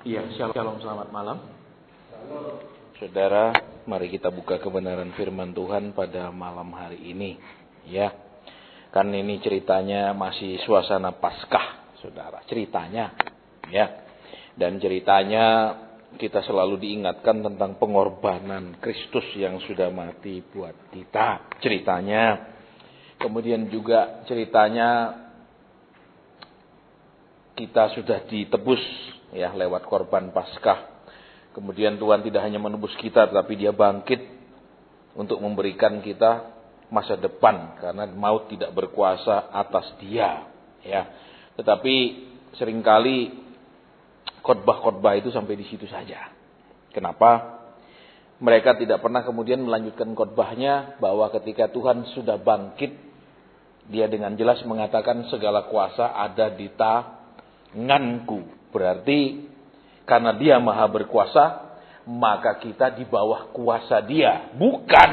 Iya, shalom, selamat malam. Saudara, mari kita buka kebenaran firman Tuhan pada malam hari ini. Ya, kan ini ceritanya masih suasana Paskah, saudara. Ceritanya, ya. Dan ceritanya kita selalu diingatkan tentang pengorbanan Kristus yang sudah mati buat kita. Ceritanya. Kemudian juga ceritanya kita sudah ditebus ya lewat korban Paskah. Kemudian Tuhan tidak hanya menebus kita, tetapi Dia bangkit untuk memberikan kita masa depan karena maut tidak berkuasa atas Dia. Ya, tetapi seringkali khotbah-khotbah itu sampai di situ saja. Kenapa? Mereka tidak pernah kemudian melanjutkan khotbahnya bahwa ketika Tuhan sudah bangkit, Dia dengan jelas mengatakan segala kuasa ada di tanganku. Berarti karena Dia maha berkuasa, maka kita di bawah kuasa Dia. Bukan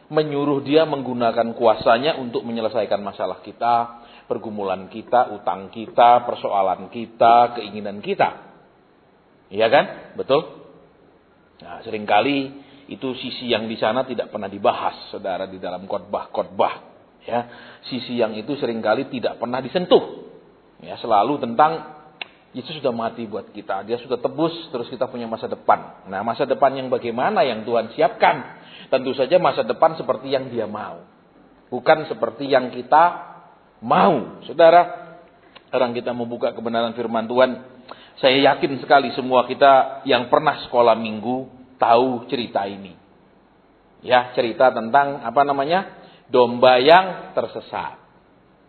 menyuruh Dia menggunakan kuasanya untuk menyelesaikan masalah kita, pergumulan kita, utang kita, persoalan kita, keinginan kita. Iya kan? Betul? Nah, seringkali itu sisi yang di sana tidak pernah dibahas, saudara, di dalam khotbah-khotbah. Ya, sisi yang itu seringkali tidak pernah disentuh. Ya, selalu tentang Yesus sudah mati buat kita, Dia sudah tebus, terus kita punya masa depan. Nah, masa depan yang bagaimana yang Tuhan siapkan? Tentu saja masa depan seperti yang Dia mau, bukan seperti yang kita mau. Saudara, sekarang kita membuka kebenaran firman Tuhan. Saya yakin sekali semua kita yang pernah sekolah minggu tahu cerita ini. Ya, cerita tentang domba yang tersesat.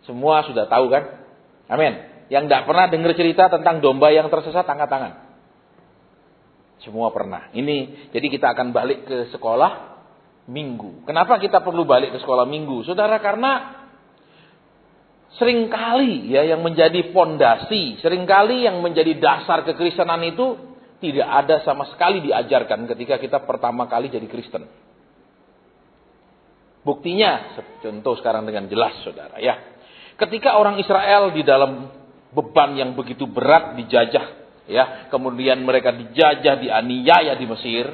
Semua sudah tahu kan? Amin. Yang tidak pernah dengar cerita tentang domba yang tersesat, angkat tangan. Semua pernah. Ini, jadi kita akan balik ke sekolah minggu. Kenapa kita perlu balik ke sekolah minggu? Saudara, karena seringkali ya yang menjadi fondasi, seringkali yang menjadi dasar kekristenan itu tidak ada sama sekali diajarkan ketika kita pertama kali jadi Kristen. Buktinya, contoh sekarang dengan jelas, saudara ya. Ketika orang Israel di dalam beban yang begitu berat dijajah, ya, kemudian mereka dijajah, dianiaya di Mesir,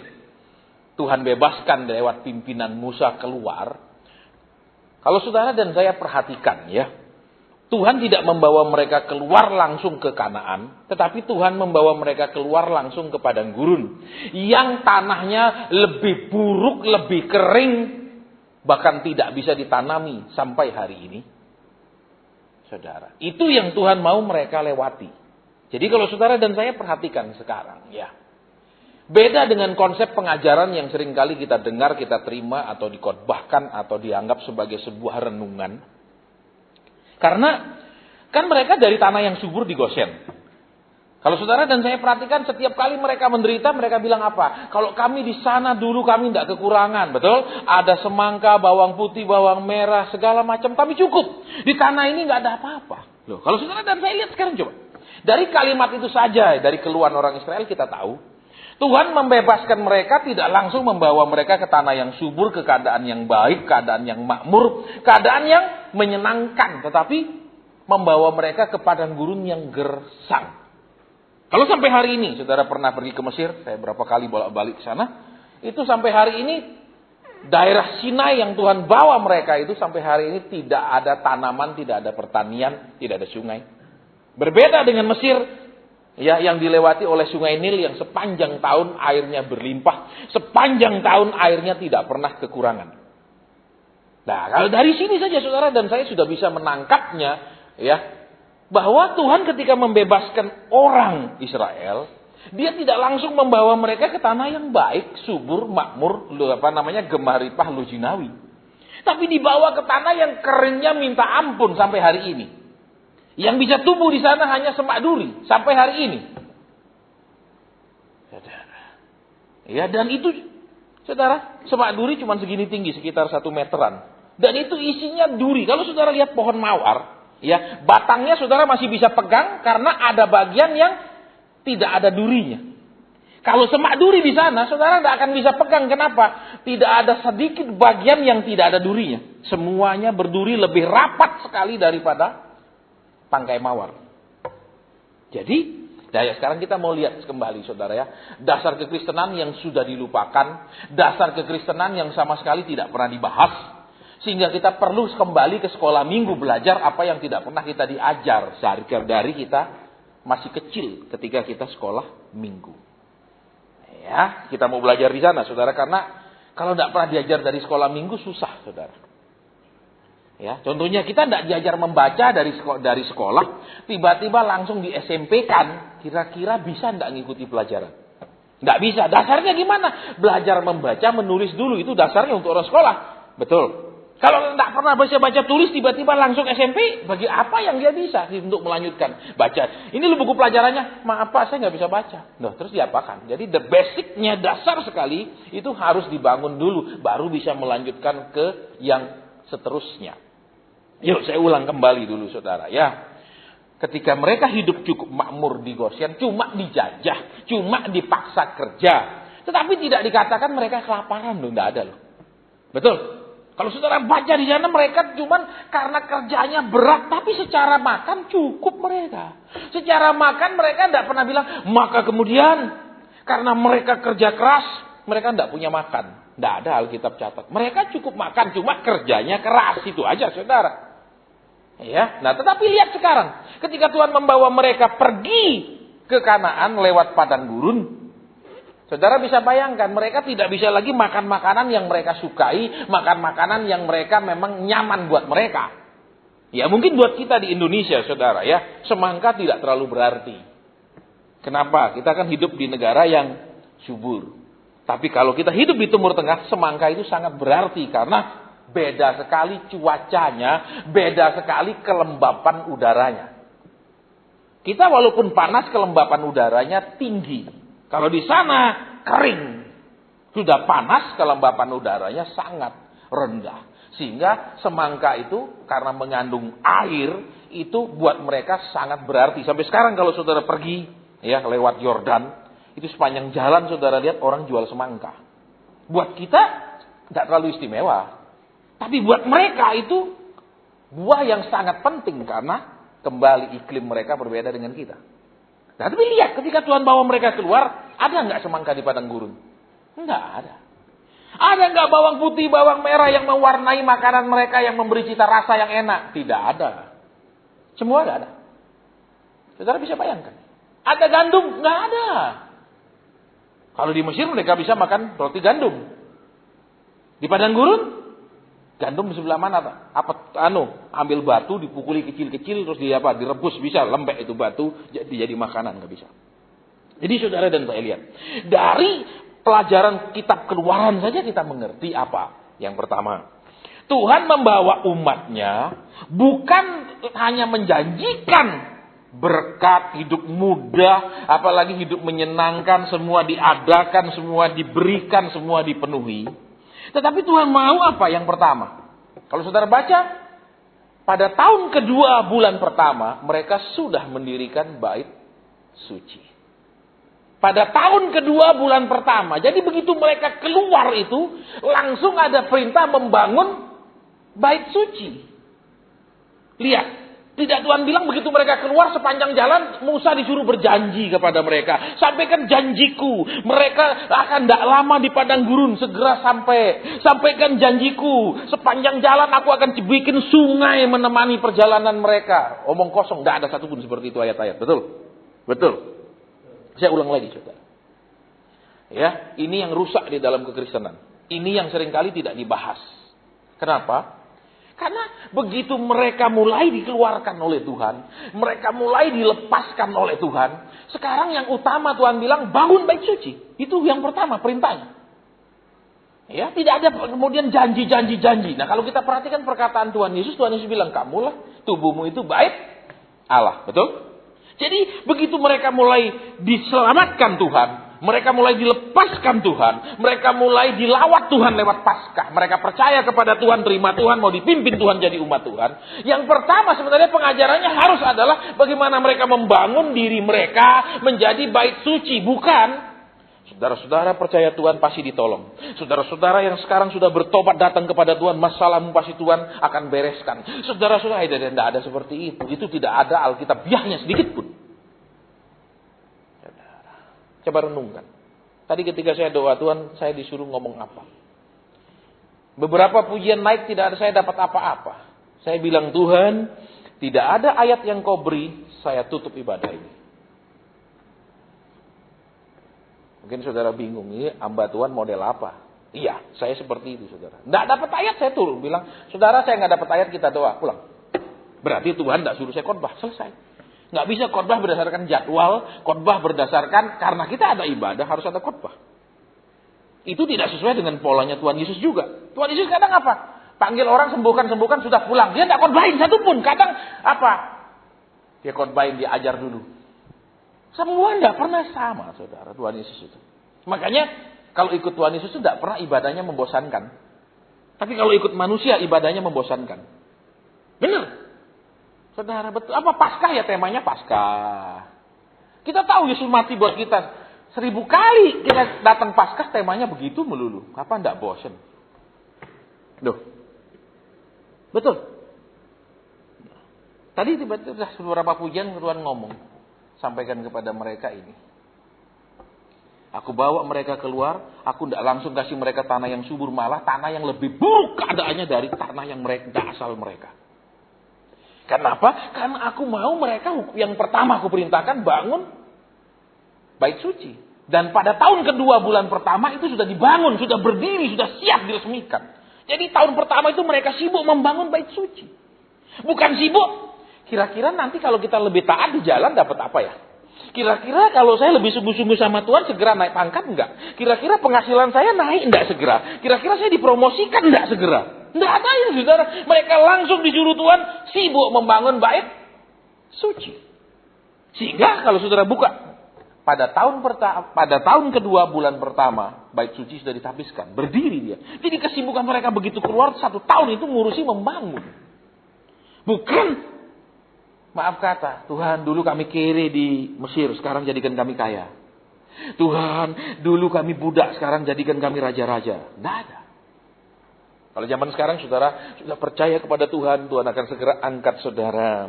Tuhan bebaskan lewat pimpinan Musa keluar. Kalau saudara dan saya perhatikan ya, Tuhan tidak membawa mereka keluar langsung ke Kanaan, tetapi Tuhan membawa mereka keluar langsung ke padang gurun yang tanahnya lebih buruk, lebih kering, bahkan tidak bisa ditanami sampai hari ini. Saudara, itu yang Tuhan mau mereka lewati. Jadi kalau saudara dan saya perhatikan sekarang ya, beda dengan konsep pengajaran yang seringkali kita dengar, kita terima atau dikhotbahkan atau dianggap sebagai sebuah renungan. Karena kan mereka dari tanah yang subur di Goshen. Kalau saudara dan saya perhatikan, setiap kali mereka menderita, mereka bilang apa? Kalau kami di sana dulu kami tidak kekurangan, betul? Ada semangka, bawang putih, bawang merah, segala macam, kami cukup. Di tanah ini nggak ada apa-apa. Loh, kalau saudara dan saya lihat sekarang coba. Dari kalimat itu saja, dari keluhan orang Israel kita tahu, Tuhan membebaskan mereka, tidak langsung membawa mereka ke tanah yang subur, ke keadaan yang baik, keadaan yang makmur, keadaan yang menyenangkan, tetapi membawa mereka ke padang gurun yang gersang. Kalau sampai hari ini, saudara pernah pergi ke Mesir, saya berapa kali bolak-balik ke sana, itu sampai hari ini, daerah Sinai yang Tuhan bawa mereka itu sampai hari ini tidak ada tanaman, tidak ada pertanian, tidak ada sungai. Berbeda dengan Mesir, ya, yang dilewati oleh sungai Nil yang sepanjang tahun airnya berlimpah, sepanjang tahun airnya tidak pernah kekurangan. Nah, kalau dari sini saja saudara dan saya sudah bisa menangkapnya, ya, bahwa Tuhan ketika membebaskan orang Israel, Dia tidak langsung membawa mereka ke tanah yang baik, subur, makmur, gemah ripah, lujinawi. Tapi dibawa ke tanah yang keringnya minta ampun sampai hari ini. Yang bisa tumbuh di sana hanya semak duri sampai hari ini. Saudara. Ya, dan itu saudara, semak duri cuma segini tinggi, sekitar 1 meteran. Dan itu isinya duri. Kalau saudara lihat pohon mawar, ya, batangnya saudara masih bisa pegang karena ada bagian yang tidak ada durinya. Kalau semak duri di sana, saudara tidak akan bisa pegang. Kenapa? Tidak ada sedikit bagian yang tidak ada durinya. Semuanya berduri lebih rapat sekali daripada tangkai mawar. Jadi Nah, ya, sekarang kita mau lihat kembali, saudara ya. Dasar kekristenan yang sudah dilupakan. Dasar kekristenan yang sama sekali tidak pernah dibahas. Sehingga kita perlu kembali ke sekolah minggu belajar apa yang tidak pernah kita diajar dari kita masih kecil ketika kita sekolah minggu. Ya, kita mau belajar di sana, saudara. Karena kalau tidak pernah diajar dari sekolah minggu susah, saudara. Ya, contohnya kita tidak diajar membaca dari sekolah, tiba-tiba langsung di SMP kan, kira-kira bisa tidak ngikuti pelajaran? Tidak bisa. Dasarnya gimana? Belajar membaca, menulis dulu, itu dasarnya untuk orang sekolah. Betul. Kalau tidak pernah baca tulis, tiba-tiba langsung SMP, bagi apa yang dia bisa untuk melanjutkan baca? Ini lu buku pelajarannya, maaf Pak, saya nggak bisa baca. Nah, terus diapakan? Jadi the basicnya dasar sekali itu harus dibangun dulu, baru bisa melanjutkan ke yang seterusnya. Yuk saya ulang kembali dulu saudara ya. Ketika mereka hidup cukup makmur di Goshen, cuma dijajah, cuma dipaksa kerja. Tetapi tidak dikatakan mereka kelaparan loh, tidak ada loh. Betul? Kalau saudara baca di sana mereka cuma karena kerjanya berat, tapi secara makan cukup mereka. Secara makan mereka tidak pernah bilang, maka kemudian karena mereka kerja keras, mereka tidak punya makan. Tidak ada Alkitab catat. Mereka cukup makan, cuma kerjanya keras. Itu aja saudara. Ya, nah tetapi lihat sekarang. Ketika Tuhan membawa mereka pergi ke Kanaan lewat padang gurun. Saudara bisa bayangkan, mereka tidak bisa lagi makan makanan yang mereka sukai. Makan makanan yang mereka memang nyaman buat mereka. Ya mungkin buat kita di Indonesia saudara ya. Semangka tidak terlalu berarti. Kenapa? Kita kan hidup di negara yang subur. Tapi kalau kita hidup di Timur Tengah, semangka itu sangat berarti karena beda sekali cuacanya, beda sekali kelembapan udaranya. Kita walaupun panas, kelembapan udaranya tinggi. Kalau di sana kering, sudah panas, kelembapan udaranya sangat rendah. Sehingga semangka itu karena mengandung air, itu buat mereka sangat berarti. Sampai sekarang kalau saudara pergi ya lewat Yordan, itu sepanjang jalan saudara lihat orang jual semangka. Buat kita tidak terlalu istimewa. Tapi buat mereka itu buah yang sangat penting karena kembali iklim mereka berbeda dengan kita. Nah, tapi lihat ketika Tuhan bawa mereka keluar, ada nggak semangka di padang gurun? Enggak ada. Ada nggak bawang putih, bawang merah yang mewarnai makanan mereka yang memberi cita rasa yang enak? Tidak ada. Semua nggak ada. Saudara bisa bayangkan. Ada gandum? Nggak ada. Kalau di Mesir mereka bisa makan roti gandum. Di padang gurun, gandum di sebelah mana Pak? Ambil batu dipukuli kecil-kecil terus direbus bisa lembek itu batu jadi makanan nggak bisa. Jadi saudara dan saya lihat dari pelajaran kitab Keluaran saja kita mengerti apa? Yang pertama, Tuhan membawa umatnya bukan hanya menjanjikan berkat, hidup mudah, apalagi hidup menyenangkan, semua diadakan, semua diberikan, semua dipenuhi. Tetapi Tuhan mau apa? Yang pertama, kalau saudara baca, pada tahun kedua bulan pertama, mereka sudah mendirikan bait suci. Pada tahun kedua bulan pertama, jadi begitu mereka keluar itu, langsung ada perintah membangun bait suci. Lihat. Tidak Tuhan bilang begitu mereka keluar sepanjang jalan Musa disuruh berjanji kepada mereka. Sampaikan janjiku. Mereka akan tidak lama di padang gurun segera sampai. Sampaikan janjiku. Sepanjang jalan aku akan bikin sungai menemani perjalanan mereka. Omong kosong. Tidak ada satupun seperti itu ayat-ayat. Betul? Betul. Saya ulang lagi saudara. Ya, ini yang rusak di dalam kekristenan. Ini yang seringkali tidak dibahas. Kenapa? Karena begitu mereka mulai dikeluarkan oleh Tuhan, mereka mulai dilepaskan oleh Tuhan, sekarang yang utama Tuhan bilang bangun bait suci. Itu yang pertama perintahnya. Ya, tidak ada kemudian janji. Nah, kalau kita perhatikan perkataan Tuhan Yesus bilang, "Kamulah tubuhmu itu bait Allah." Betul? Jadi begitu mereka mulai diselamatkan Tuhan, mereka mulai dilepaskan Tuhan, mereka mulai dilawat Tuhan lewat Paskah, mereka percaya kepada Tuhan, terima Tuhan, mau dipimpin Tuhan jadi umat Tuhan. Yang pertama sebenarnya pengajarannya harus adalah bagaimana mereka membangun diri mereka menjadi bait suci, bukan saudara-saudara percaya Tuhan pasti ditolong. Saudara-saudara yang sekarang sudah bertobat datang kepada Tuhan, masalahmu pasti Tuhan akan bereskan. Saudara-saudara tidak ada seperti itu. Itu tidak ada alkitabiahnya sedikit pun. Coba renungkan. Tadi ketika saya doa, Tuhan, saya disuruh ngomong apa? Beberapa pujian naik, tidak ada saya dapat apa-apa. Saya bilang, Tuhan, tidak ada ayat yang kau beri, saya tutup ibadah ini. Mungkin saudara bingung, ini hamba Tuhan model apa? Iya, saya seperti itu, saudara. Nggak dapat ayat, saya turun. Bilang, saudara, saya nggak dapat ayat, kita doa, pulang. Berarti Tuhan nggak suruh saya khotbah, selesai. Nggak bisa khotbah berdasarkan jadwal, khotbah berdasarkan karena kita ada ibadah harus ada khotbah. Itu tidak sesuai dengan polanya Tuhan Yesus juga. Tuhan Yesus kadang apa? Panggil orang sembuhkan sudah pulang. Dia tidak khotbahin satu pun. Kadang apa? Dia khotbahin, dia ajar dulu. Semua tidak pernah sama, saudara, Tuhan Yesus itu. Makanya kalau ikut Tuhan Yesus itu tidak pernah ibadahnya membosankan. Tapi kalau ikut manusia ibadahnya membosankan. Benar. Saudara, betul. Apa Paskah ya, temanya Paskah. Kita tahu Yesus mati buat kita. 1000 kali kita datang Paskah temanya begitu melulu. Apa enggak bosan? Duh. Betul. Tadi tiba-tiba beberapa pujian Tuhan ngomong. Sampaikan kepada mereka ini. Aku bawa mereka keluar. Aku tidak langsung kasih mereka tanah yang subur. Malah tanah yang lebih buruk keadaannya dari tanah yang mereka asal mereka. Kenapa? Karena aku mau mereka yang pertama aku perintahkan bangun bait suci. Dan pada tahun kedua bulan pertama itu sudah dibangun, sudah berdiri, sudah siap diresmikan. Jadi tahun pertama itu mereka sibuk membangun bait suci. Bukan sibuk, kira-kira nanti kalau kita lebih taat di jalan dapat apa ya? Kira-kira kalau saya lebih sungguh-sungguh sama Tuhan segera naik pangkat enggak? Kira-kira penghasilan saya naik enggak segera? Kira-kira saya dipromosikan enggak segera? Tidak ada ya, saudara. Mereka langsung disuruh Tuhan sibuk membangun bait suci. Sehingga kalau saudara buka pada tahun kedua bulan pertama bait suci sudah dihabiskan, berdiri dia. Jadi kesibukan mereka begitu keluar 1 tahun itu ngurusi membangun. Bukan maaf kata, Tuhan dulu kami kere di Mesir, sekarang jadikan kami kaya. Tuhan dulu kami budak, sekarang jadikan kami raja-raja. Tidak ada. Kalau zaman sekarang saudara sudah percaya kepada Tuhan, Tuhan akan segera angkat saudara.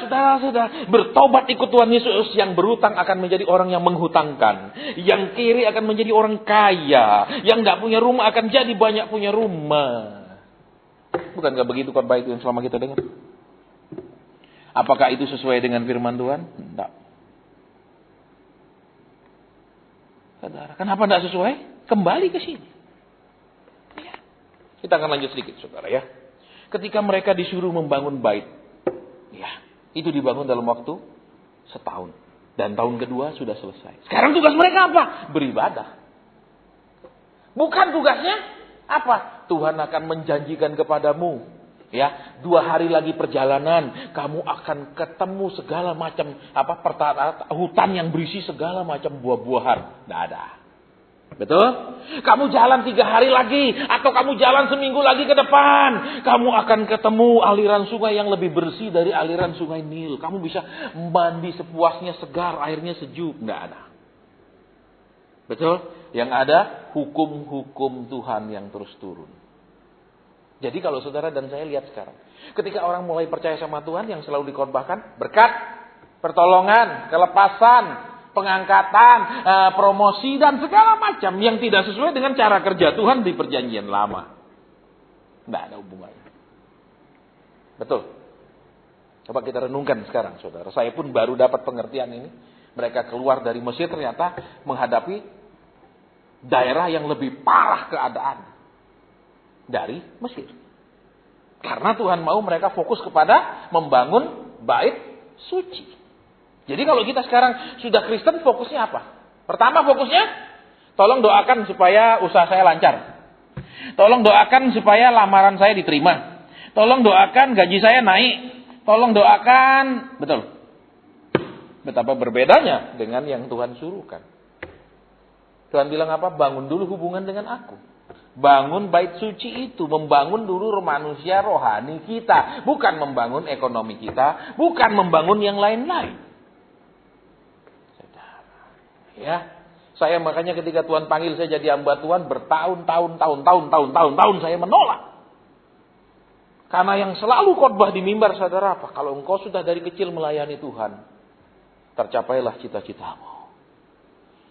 Saudara bertobat ikut Tuhan Yesus, yang berutang akan menjadi orang yang menghutangkan. Yang kiri akan menjadi orang kaya. Yang tidak punya rumah akan jadi banyak punya rumah. Bukankah begitu khotbah itu yang selama kita dengar? Apakah itu sesuai dengan firman Tuhan? Tidak. Saudara, kenapa tidak sesuai? Kembali ke sini. Kita akan lanjut sedikit, saudara ya. Ketika mereka disuruh membangun bait, ya, itu dibangun dalam waktu 1 tahun. Dan tahun kedua sudah selesai. Sekarang tugas mereka apa? Beribadah. Bukan tugasnya apa? Tuhan akan menjanjikan kepadamu, ya, 2 hari lagi perjalanan, kamu akan ketemu segala macam hutan yang berisi segala macam buah-buahan. Tidak ada. Betul? Kamu jalan 3 hari lagi, atau kamu jalan seminggu lagi ke depan, kamu akan ketemu aliran sungai yang lebih bersih dari aliran sungai Nil. Kamu bisa mandi sepuasnya, segar, airnya sejuk. Tidak ada. Betul? Yang ada hukum-hukum Tuhan yang terus turun. Jadi kalau saudara dan saya lihat sekarang, ketika orang mulai percaya sama Tuhan, yang selalu dikhotbahkan berkat, pertolongan, kelepasan, pengangkatan, promosi, dan segala macam yang tidak sesuai dengan cara kerja Tuhan di perjanjian lama. Tidak ada hubungannya. Betul. Coba kita renungkan sekarang, saudara. Saya pun baru dapat pengertian ini. Mereka keluar dari Mesir ternyata menghadapi daerah yang lebih parah keadaan dari Mesir. Karena Tuhan mau mereka fokus kepada membangun bait suci. Jadi kalau kita sekarang sudah Kristen, fokusnya apa? Pertama fokusnya, tolong doakan supaya usaha saya lancar. Tolong doakan supaya lamaran saya diterima. Tolong doakan gaji saya naik. Tolong doakan, betul. Betapa berbedanya dengan yang Tuhan suruhkan. Tuhan bilang apa? Bangun dulu hubungan dengan aku. Bangun bait suci itu, membangun dulu manusia rohani kita. Bukan membangun ekonomi kita, bukan membangun yang lain-lain. Ya, saya makanya ketika Tuhan panggil saya jadi hamba Tuhan, bertahun-tahun saya menolak. Karena yang selalu khotbah di mimbar, saudara, apa? Kalau engkau sudah dari kecil melayani Tuhan, tercapailah cita-citamu.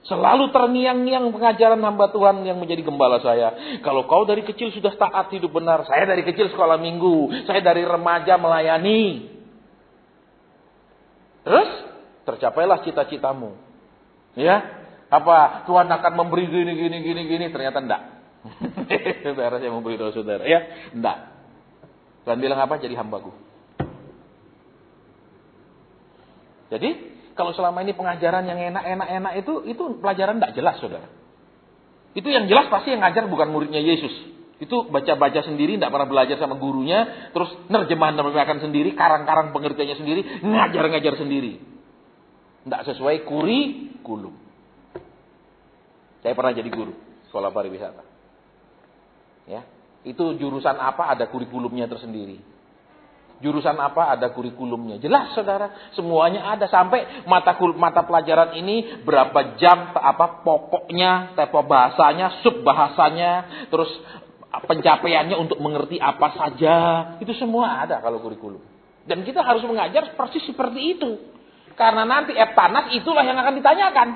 Selalu terngiang-ngiang pengajaran hamba Tuhan yang menjadi gembala saya. Kalau kau dari kecil sudah taat hidup benar. Saya dari kecil sekolah minggu. Saya dari remaja melayani. Terus tercapailah cita-citamu. Ya, apa Tuhan akan memberi gini. Ternyata enggak. Saudara, saya mau beritahu saudara, ya, enggak. Tuhan bilang apa? Jadi hambaku. Jadi kalau selama ini pengajaran yang enak itu pelajaran enggak jelas, saudara. Itu yang jelas pasti yang ngajar bukan muridnya Yesus. Itu baca-baca sendiri, tidak pernah belajar sama gurunya, terus nerjemahan sendiri, karang-karang pengertiannya sendiri, ngajar-ngajar sendiri. Tidak sesuai kurikulum. Saya pernah jadi guru sekolah pariwisata. Ya, itu jurusan apa ada kurikulumnya tersendiri. Jurusan apa ada kurikulumnya. Jelas, saudara, semuanya ada. Sampai mata pelajaran ini berapa jam, pokoknya, bahasanya, sub bahasanya, terus pencapaiannya untuk mengerti apa saja. Itu semua ada kalau kurikulum. Dan kita harus mengajar persis seperti itu. Karena nanti Eptanas itulah yang akan ditanyakan.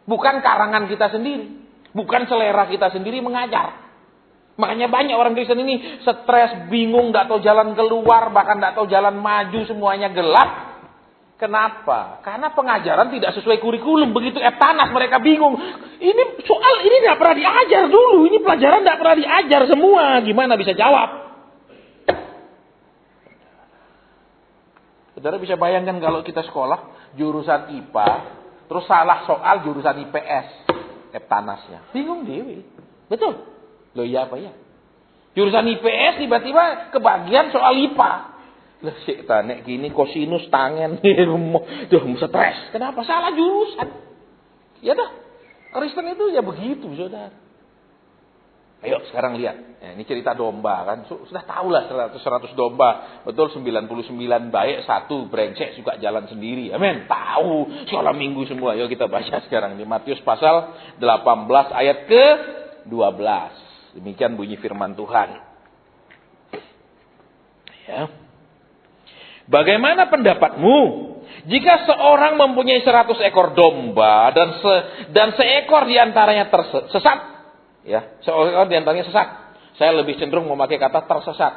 Bukan karangan kita sendiri. Bukan selera kita sendiri mengajar. Makanya banyak orang Kristen ini stres, bingung, tidak tahu jalan keluar, bahkan tidak tahu jalan maju, semuanya gelap. Kenapa? Karena pengajaran tidak sesuai kurikulum. Begitu Eptanas mereka bingung. Ini soal ini tidak pernah diajar dulu. Ini pelajaran tidak pernah diajar semua. Gimana bisa jawab? Saudara bisa bayangkan kalau kita sekolah jurusan IPA, terus salah soal jurusan IPS, Eptanasnya. Bingung dewi. Betul? Loh iya apa ya? Jurusan IPS tiba-tiba kebagian soal IPA. Lah sik ta nek gini kosinus tangen duh stres. Kenapa? Salah jurusan. Ya dah. Kristen itu ya begitu, saudara. Ayo sekarang lihat. Ya, ini cerita domba kan. Sudah tahulah 100 domba. Betul 99 baik, 1 brengsek suka jalan sendiri. Amin. Tahu sekolah minggu semua. Yuk kita baca sekarang di Matius pasal 18 ayat ke-12. Demikian bunyi firman Tuhan. Ya. Bagaimana pendapatmu jika seorang mempunyai 100 ekor domba dan seekor diantaranya tersesat? Ya, seekor diantaranya sesat. Saya lebih cenderung memakai kata tersesat.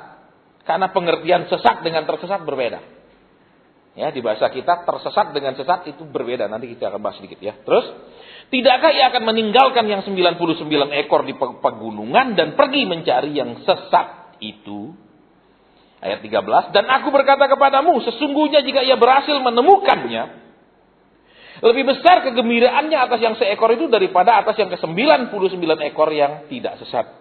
Karena pengertian sesat dengan tersesat berbeda. Ya, di bahasa kita tersesat dengan sesat itu berbeda. Nanti kita akan bahas sedikit ya. Terus, tidakkah ia akan meninggalkan yang 99 ekor di pegunungan dan pergi mencari yang sesat itu? Ayat 13, dan aku berkata kepadamu, sesungguhnya jika ia berhasil menemukannya, lebih besar kegembiraannya atas yang seekor itu daripada atas yang ke-99 ekor yang tidak sesat.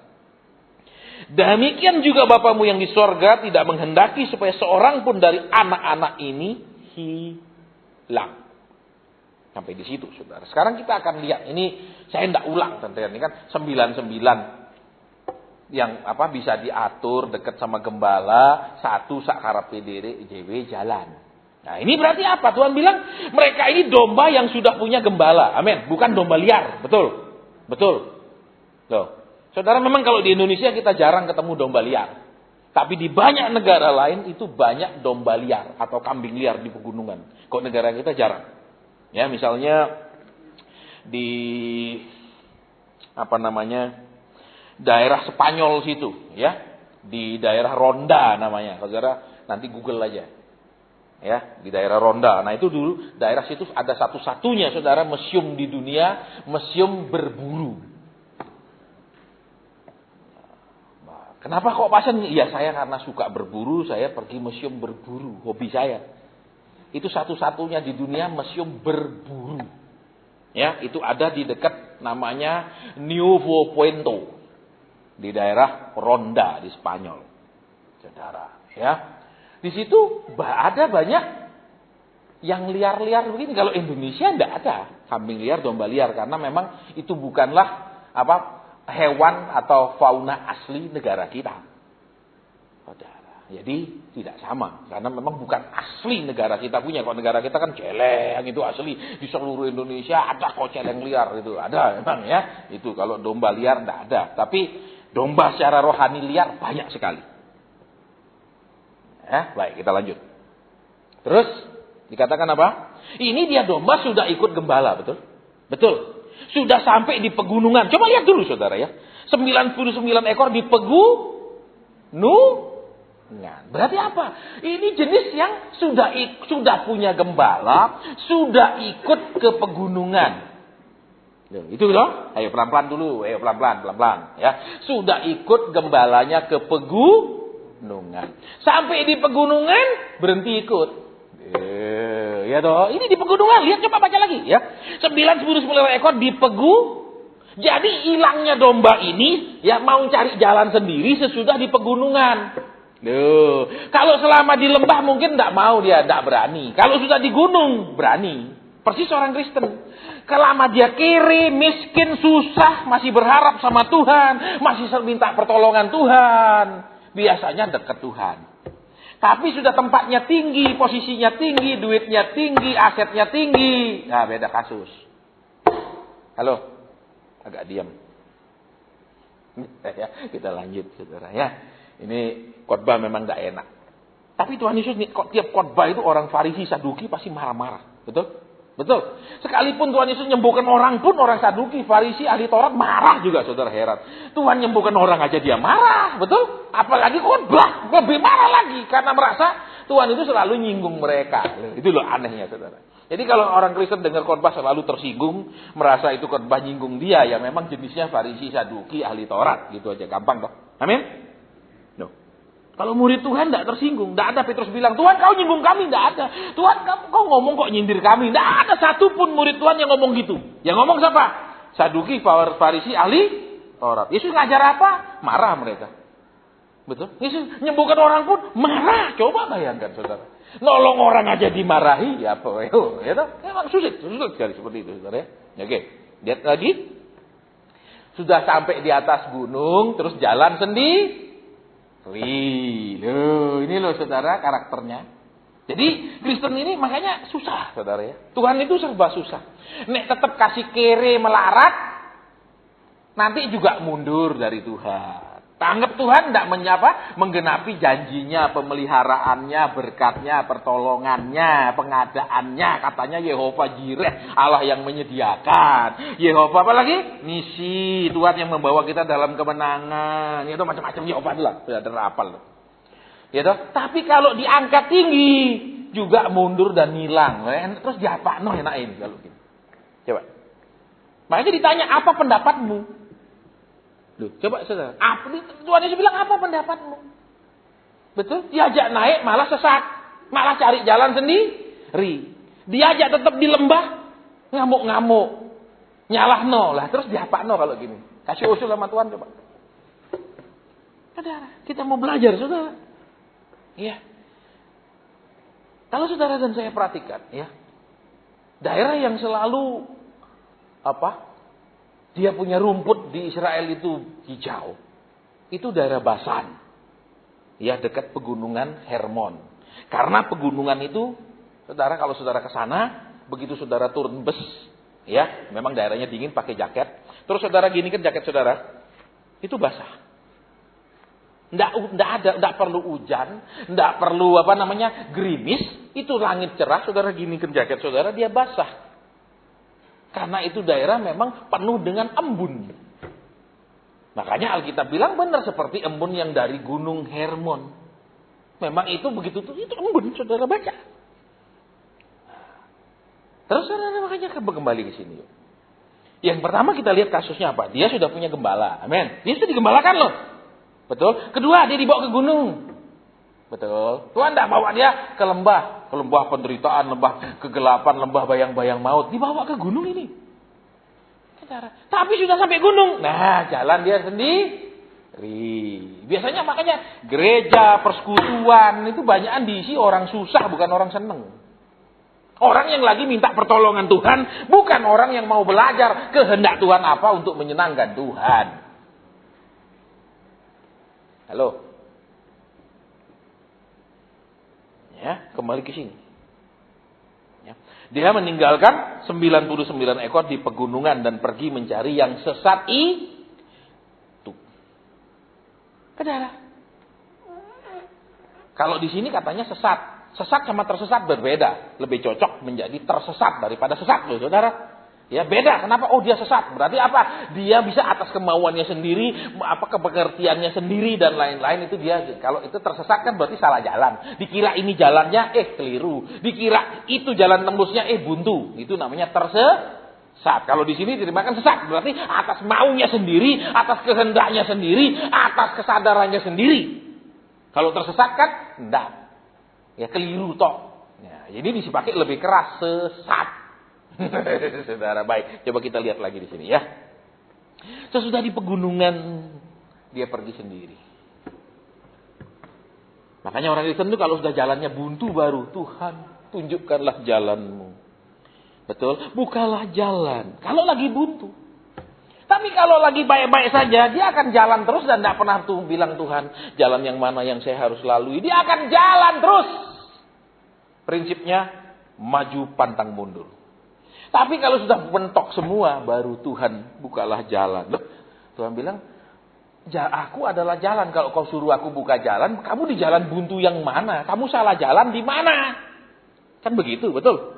Demikian juga Bapamu yang di sorga tidak menghendaki supaya seorang pun dari anak-anak ini hilang. Sampai di situ, saudara. Sekarang kita akan lihat, ini saya tidak ulang, teman-teman. Ini kan 99 yang bisa diatur dekat sama gembala, 1 sakarap PDR JW jalan. Nah ini berarti apa? Tuhan bilang mereka ini domba yang sudah punya gembala. Amin. Bukan domba liar. Betul. Betul. Loh. Saudara, memang kalau di Indonesia kita jarang ketemu domba liar. Tapi di banyak negara lain itu banyak domba liar atau kambing liar di pegunungan. Kok negara kita jarang? Ya, misalnya di daerah Spanyol situ, ya, di daerah Ronda namanya, saudara nanti Google aja, ya, di daerah Ronda. Nah itu dulu daerah situ ada satu-satunya, saudara, museum di dunia, museum berburu. Kenapa kok pasien? Ya saya karena suka berburu, saya pergi museum berburu, hobi saya. Itu satu-satunya di dunia museum berburu. Ya, itu ada di dekat namanya Nuevo Puente. Di daerah Ronda di Spanyol, saudara. Ya, di situ ada banyak yang liar-liar begini. Kalau Indonesia tidak ada kambing liar, domba liar, karena memang itu bukanlah hewan atau fauna asli negara kita, saudara. Jadi tidak sama, karena memang bukan asli negara kita punya. Kalau negara kita kan celeng itu asli, di seluruh Indonesia ada kok celeng liar itu ada memang ya. Itu kalau domba liar tidak ada, tapi domba secara rohani liar banyak sekali. Ya, baik, kita lanjut. Terus dikatakan apa? Ini dia domba sudah ikut gembala, betul? Betul. Sudah sampai di pegunungan. Coba lihat dulu saudara ya. 99 ekor di pegunungan. Berarti apa? Ini jenis yang sudah punya gembala, sudah ikut ke pegunungan. Itu loh. Ayo pelan-pelan dulu. Ayo pelan-pelan ya. Sudah ikut gembalanya ke pegunungan. Sampai di pegunungan berhenti ikut. Ya toh. Ini di pegunungan. Lihat coba baca lagi ya. 99 ekor di Jadi hilangnya domba ini ya mau cari jalan sendiri sesudah di pegunungan. Kalau selama di lembah mungkin tidak mau dia, tidak berani. Kalau sudah di gunung berani. Persis orang Kristen. Kelama dia kiri, miskin, susah, masih berharap sama Tuhan, masih minta pertolongan Tuhan, biasanya dekat Tuhan. Tapi sudah tempatnya tinggi, posisinya tinggi, duitnya tinggi, asetnya tinggi. Nah, beda kasus. Halo, agak diam. Ya, kita lanjut, saudara ya. Ini khotbah memang tidak enak. Tapi Tuhan Yesus tiap khotbah itu orang Farisi, Saduki pasti marah-marah, betul? Betul. Sekalipun Tuhan Yesus nyembuhkan orang pun orang Saduki, Farisi, ahli Taurat marah juga, saudara, heran. Tuhan nyembuhkan orang aja dia marah, betul? Apalagi khotbah, lebih marah lagi karena merasa Tuhan itu selalu nyinggung mereka. Itu loh anehnya, saudara. Jadi kalau orang Kristen dengar khotbah selalu tersinggung, merasa itu khotbah nyinggung dia, ya memang jenisnya Farisi, Saduki, ahli Taurat, gitu aja, gampang toh. Amin. Kalau murid Tuhan tidak tersinggung. Tidak ada Petrus bilang, Tuhan kau nyinggung kami. Tidak ada. Tuhan kau ngomong kok nyindir kami. Tidak ada satupun murid Tuhan yang ngomong gitu. Yang ngomong siapa? Saduki, Farisi, ahli Taurat. Yesus ngajar apa? Marah mereka. Betul? Yesus nyembuhkan orang pun marah. Coba bayangkan saudara. Nolong orang aja dimarahi. Ya apa? Ya toh? Memang sulit sekali seperti itu saudara. Ya, oke. Lihat lagi. Sudah sampai di atas gunung. Terus jalan sendiri. Ini loh saudara karakternya. Jadi Kristen ini makanya susah saudara ya. Tuhan itu serba susah. Nek tetap kasih kere melarat, nanti juga mundur dari Tuhan. Tanggap Tuhan tidak menggenapi janjinya, pemeliharaannya, berkatnya, pertolongannya, pengadaannya. Katanya Yehova Jireh, Allah yang menyediakan. Yehova apa lagi? Nisi, Tuhan yang membawa kita dalam kemenangan. Itu macam-macam Yehova lah, sudah terapal. Ya toh? Tapi kalau diangkat tinggi, juga mundur dan hilang. Terus diapa? Enakin kalau gitu. Coba. Makanya ditanya, apa pendapatmu? Loh, coba saudara, Tuhan Yesus bilang apa pendapatmu? Betul? Diajak naik malah sesat, malah cari jalan sendiri. Diajak tetap di lembah, ngamuk-ngamuk, nyalahno lah, terus diapakno kalau gini. Kasih usul sama Tuhan coba. Saudara, kita mau belajar saudara. Iya. Kalau saudara dan saya perhatikan, ya, daerah yang selalu dia punya rumput di Israel itu hijau. Itu daerah Basan. Ya, dekat pegunungan Hermon. Karena pegunungan itu, saudara kalau saudara ke sana, begitu saudara turun bus, ya, memang daerahnya dingin pakai jaket. Terus saudara gini kan jaket saudara, itu basah. Enggak perlu hujan, enggak perlu gerimis, itu langit cerah, saudara gini kan jaket saudara, dia basah. Karena itu daerah memang penuh dengan embun. Makanya Alkitab bilang benar seperti embun yang dari gunung Hermon. Memang itu begitu itu embun, saudara baca. Terus saudara makanya kembali ke sini. Yang pertama kita lihat kasusnya apa? Dia sudah punya gembala. Amin. Dia sudah digembalakan loh. Betul? Kedua, dia dibawa ke gunung. Betul? Tuhan tidak bawa dia ke lembah penderitaan, lembah kegelapan, lembah bayang-bayang maut. Dibawa ke gunung ini. Tapi sudah sampai gunung. Nah, jalan dia sendiri. Biasanya makanya gereja, persekutuan itu banyakan diisi orang susah, bukan orang seneng. Orang yang lagi minta pertolongan Tuhan, bukan orang yang mau belajar kehendak Tuhan apa untuk menyenangkan Tuhan. Halo. Ya, kembali ke sini. Ya. Dia meninggalkan 99 ekor di pegunungan dan pergi mencari yang sesat itu. Saudara. Kalau di sini katanya sesat. Sesat sama tersesat berbeda. Lebih cocok menjadi tersesat daripada sesat loh, saudara. Ya beda, kenapa? Oh dia sesat, berarti apa? Dia bisa atas kemauannya sendiri, apa kepengertiannya sendiri dan lain-lain itu dia. Kalau itu tersesat kan berarti salah jalan. Dikira ini jalannya, keliru. Dikira itu jalan tembusnya, buntu. Itu namanya tersesat. Kalau di sini dimakan sesat, berarti atas maunya sendiri, atas kehendaknya sendiri, atas kesadarannya sendiri. Kalau tersesat kan, enggak. Ya keliru toh. Ya, jadi dipakai lebih keras, sesat. Saudara, baik. Coba kita lihat lagi di sini ya. Sesudah di pegunungan dia pergi sendiri. Makanya orang Kristen itu kalau sudah jalannya buntu baru, Tuhan tunjukkanlah jalanmu. Betul? Bukalah jalan. Kalau lagi buntu. Tapi kalau lagi baik-baik saja, dia akan jalan terus dan tidak pernah bilang Tuhan, jalan yang mana yang saya harus lalui. Dia akan jalan terus. Prinsipnya maju pantang mundur. Tapi kalau sudah mentok semua, baru Tuhan bukalah jalan. Loh, Tuhan bilang, aku adalah jalan. Kalau kau suruh aku buka jalan, kamu di jalan buntu yang mana? Kamu salah jalan di mana? Kan begitu, betul?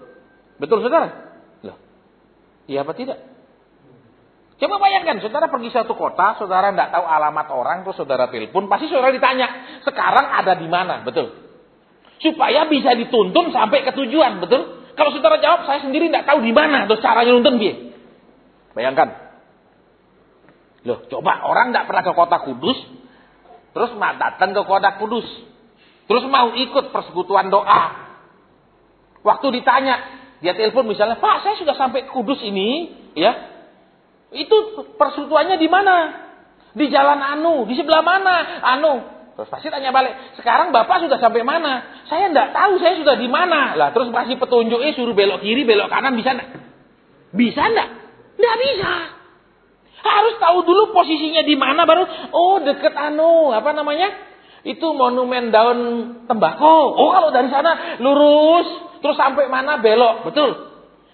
Betul, saudara? Loh, iya apa tidak? Coba bayangkan, saudara pergi satu kota, saudara tidak tahu alamat orang, terus saudara telepon, pasti saudara ditanya, sekarang ada di mana? Betul? Supaya bisa dituntun sampai ke tujuan, betul? Kalau saudara jawab, saya sendiri tidak tahu di mana, terus caranya nuntun piye? Bayangkan. Loh, coba orang tidak pernah ke kota Kudus, terus datang ke kota Kudus, terus mau ikut persekutuan doa. Waktu ditanya, dia telepon misalnya, Pak, saya sudah sampai Kudus ini, ya. Itu persekutuannya di mana? Di jalan anu, di sebelah mana? Anu. Terus pasti tanya balik, sekarang Bapak sudah sampai mana? Saya enggak tahu, saya sudah di mana. Lah terus pasti petunjuknya suruh belok kiri, belok kanan, bisa enggak? Bisa enggak? Enggak bisa. Harus tahu dulu posisinya di mana baru, oh deket anu, apa namanya? Itu monumen daun tembakau. Oh kalau dari sana lurus, terus sampai mana belok, betul.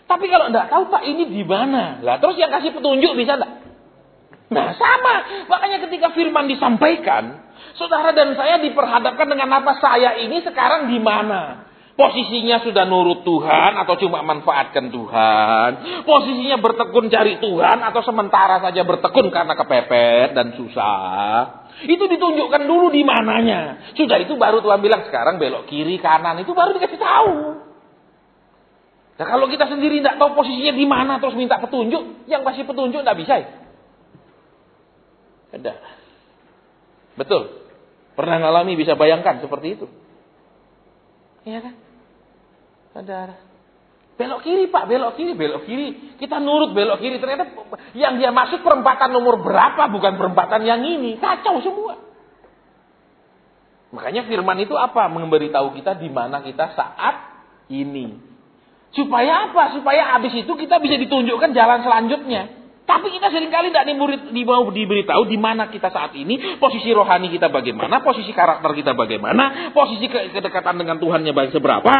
Tapi kalau enggak tahu Pak ini di mana? Lah terus yang kasih petunjuk bisa enggak? Nah sama, makanya ketika firman disampaikan, saudara dan saya diperhadapkan dengan apa saya ini sekarang di mana? Posisinya sudah nurut Tuhan atau cuma manfaatkan Tuhan? Posisinya bertekun cari Tuhan atau sementara saja bertekun karena kepepet dan susah? Itu ditunjukkan dulu di mananya. Sudah itu baru Tuhan bilang sekarang belok kiri kanan, itu baru dikasih tahu. Nah kalau kita sendiri tidak tahu posisinya di mana terus minta petunjuk, yang kasih petunjuk tidak bisa ya? Ada. Betul. Pernah ngalami bisa bayangkan seperti itu. Iya kan? Saudara. Belok kiri Pak, belok kiri. Kita nurut belok kiri. Ternyata yang dia masuk perempatan nomor berapa, bukan perempatan yang ini. Kacau semua. Makanya firman itu apa? Memberitahu kita di mana kita saat ini. Supaya apa? Supaya habis itu kita bisa ditunjukkan jalan selanjutnya. Tapi kita seringkali tidak mau diberitahu di mana kita saat ini, posisi rohani kita bagaimana, posisi karakter kita bagaimana, posisi kedekatan dengan Tuhannya seberapa.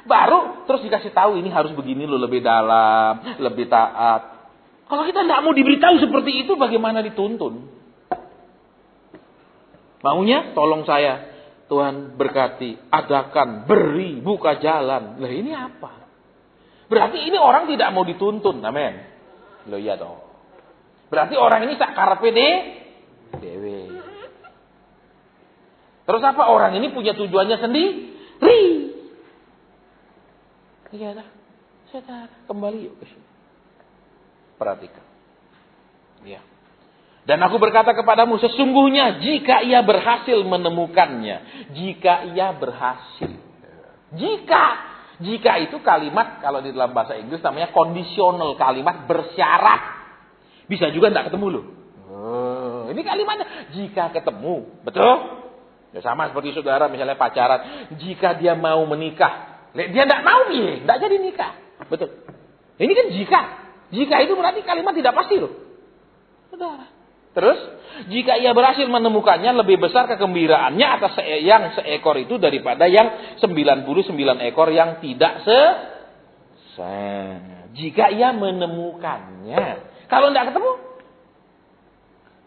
Baru terus dikasih tahu ini harus begini loh, lebih dalam, lebih taat. Kalau kita tidak mau diberitahu seperti itu, bagaimana dituntun? Maunya tolong saya, Tuhan berkati, adakan, beri, buka jalan. Lah ini apa? Berarti ini orang tidak mau dituntun, amin. Loh iya dong. Berarti orang ini sak karepe dewe. Terus apa? Orang ini punya tujuannya sendiri. Iya dah. Saudara, kembali yuk ke sini. Perhatikan. Ya. Dan aku berkata kepadamu, sesungguhnya jika ia berhasil menemukannya, jika ia berhasil. Jika itu kalimat, kalau di dalam bahasa Inggris namanya conditional, kalimat bersyarat. Bisa juga tidak ketemu loh. Ini kalimatnya, jika ketemu. Betul? Ya sama seperti saudara misalnya pacaran. Jika dia mau menikah. Dia tidak mau nih, tidak jadi nikah. Betul? Ini kan jika. Jika itu berarti kalimat tidak pasti loh. Saudara. Terus, jika ia berhasil menemukannya, lebih besar kegembiraannya atas yang seekor itu daripada yang 99 ekor yang tidak jika ia menemukannya. Kalau tidak ketemu,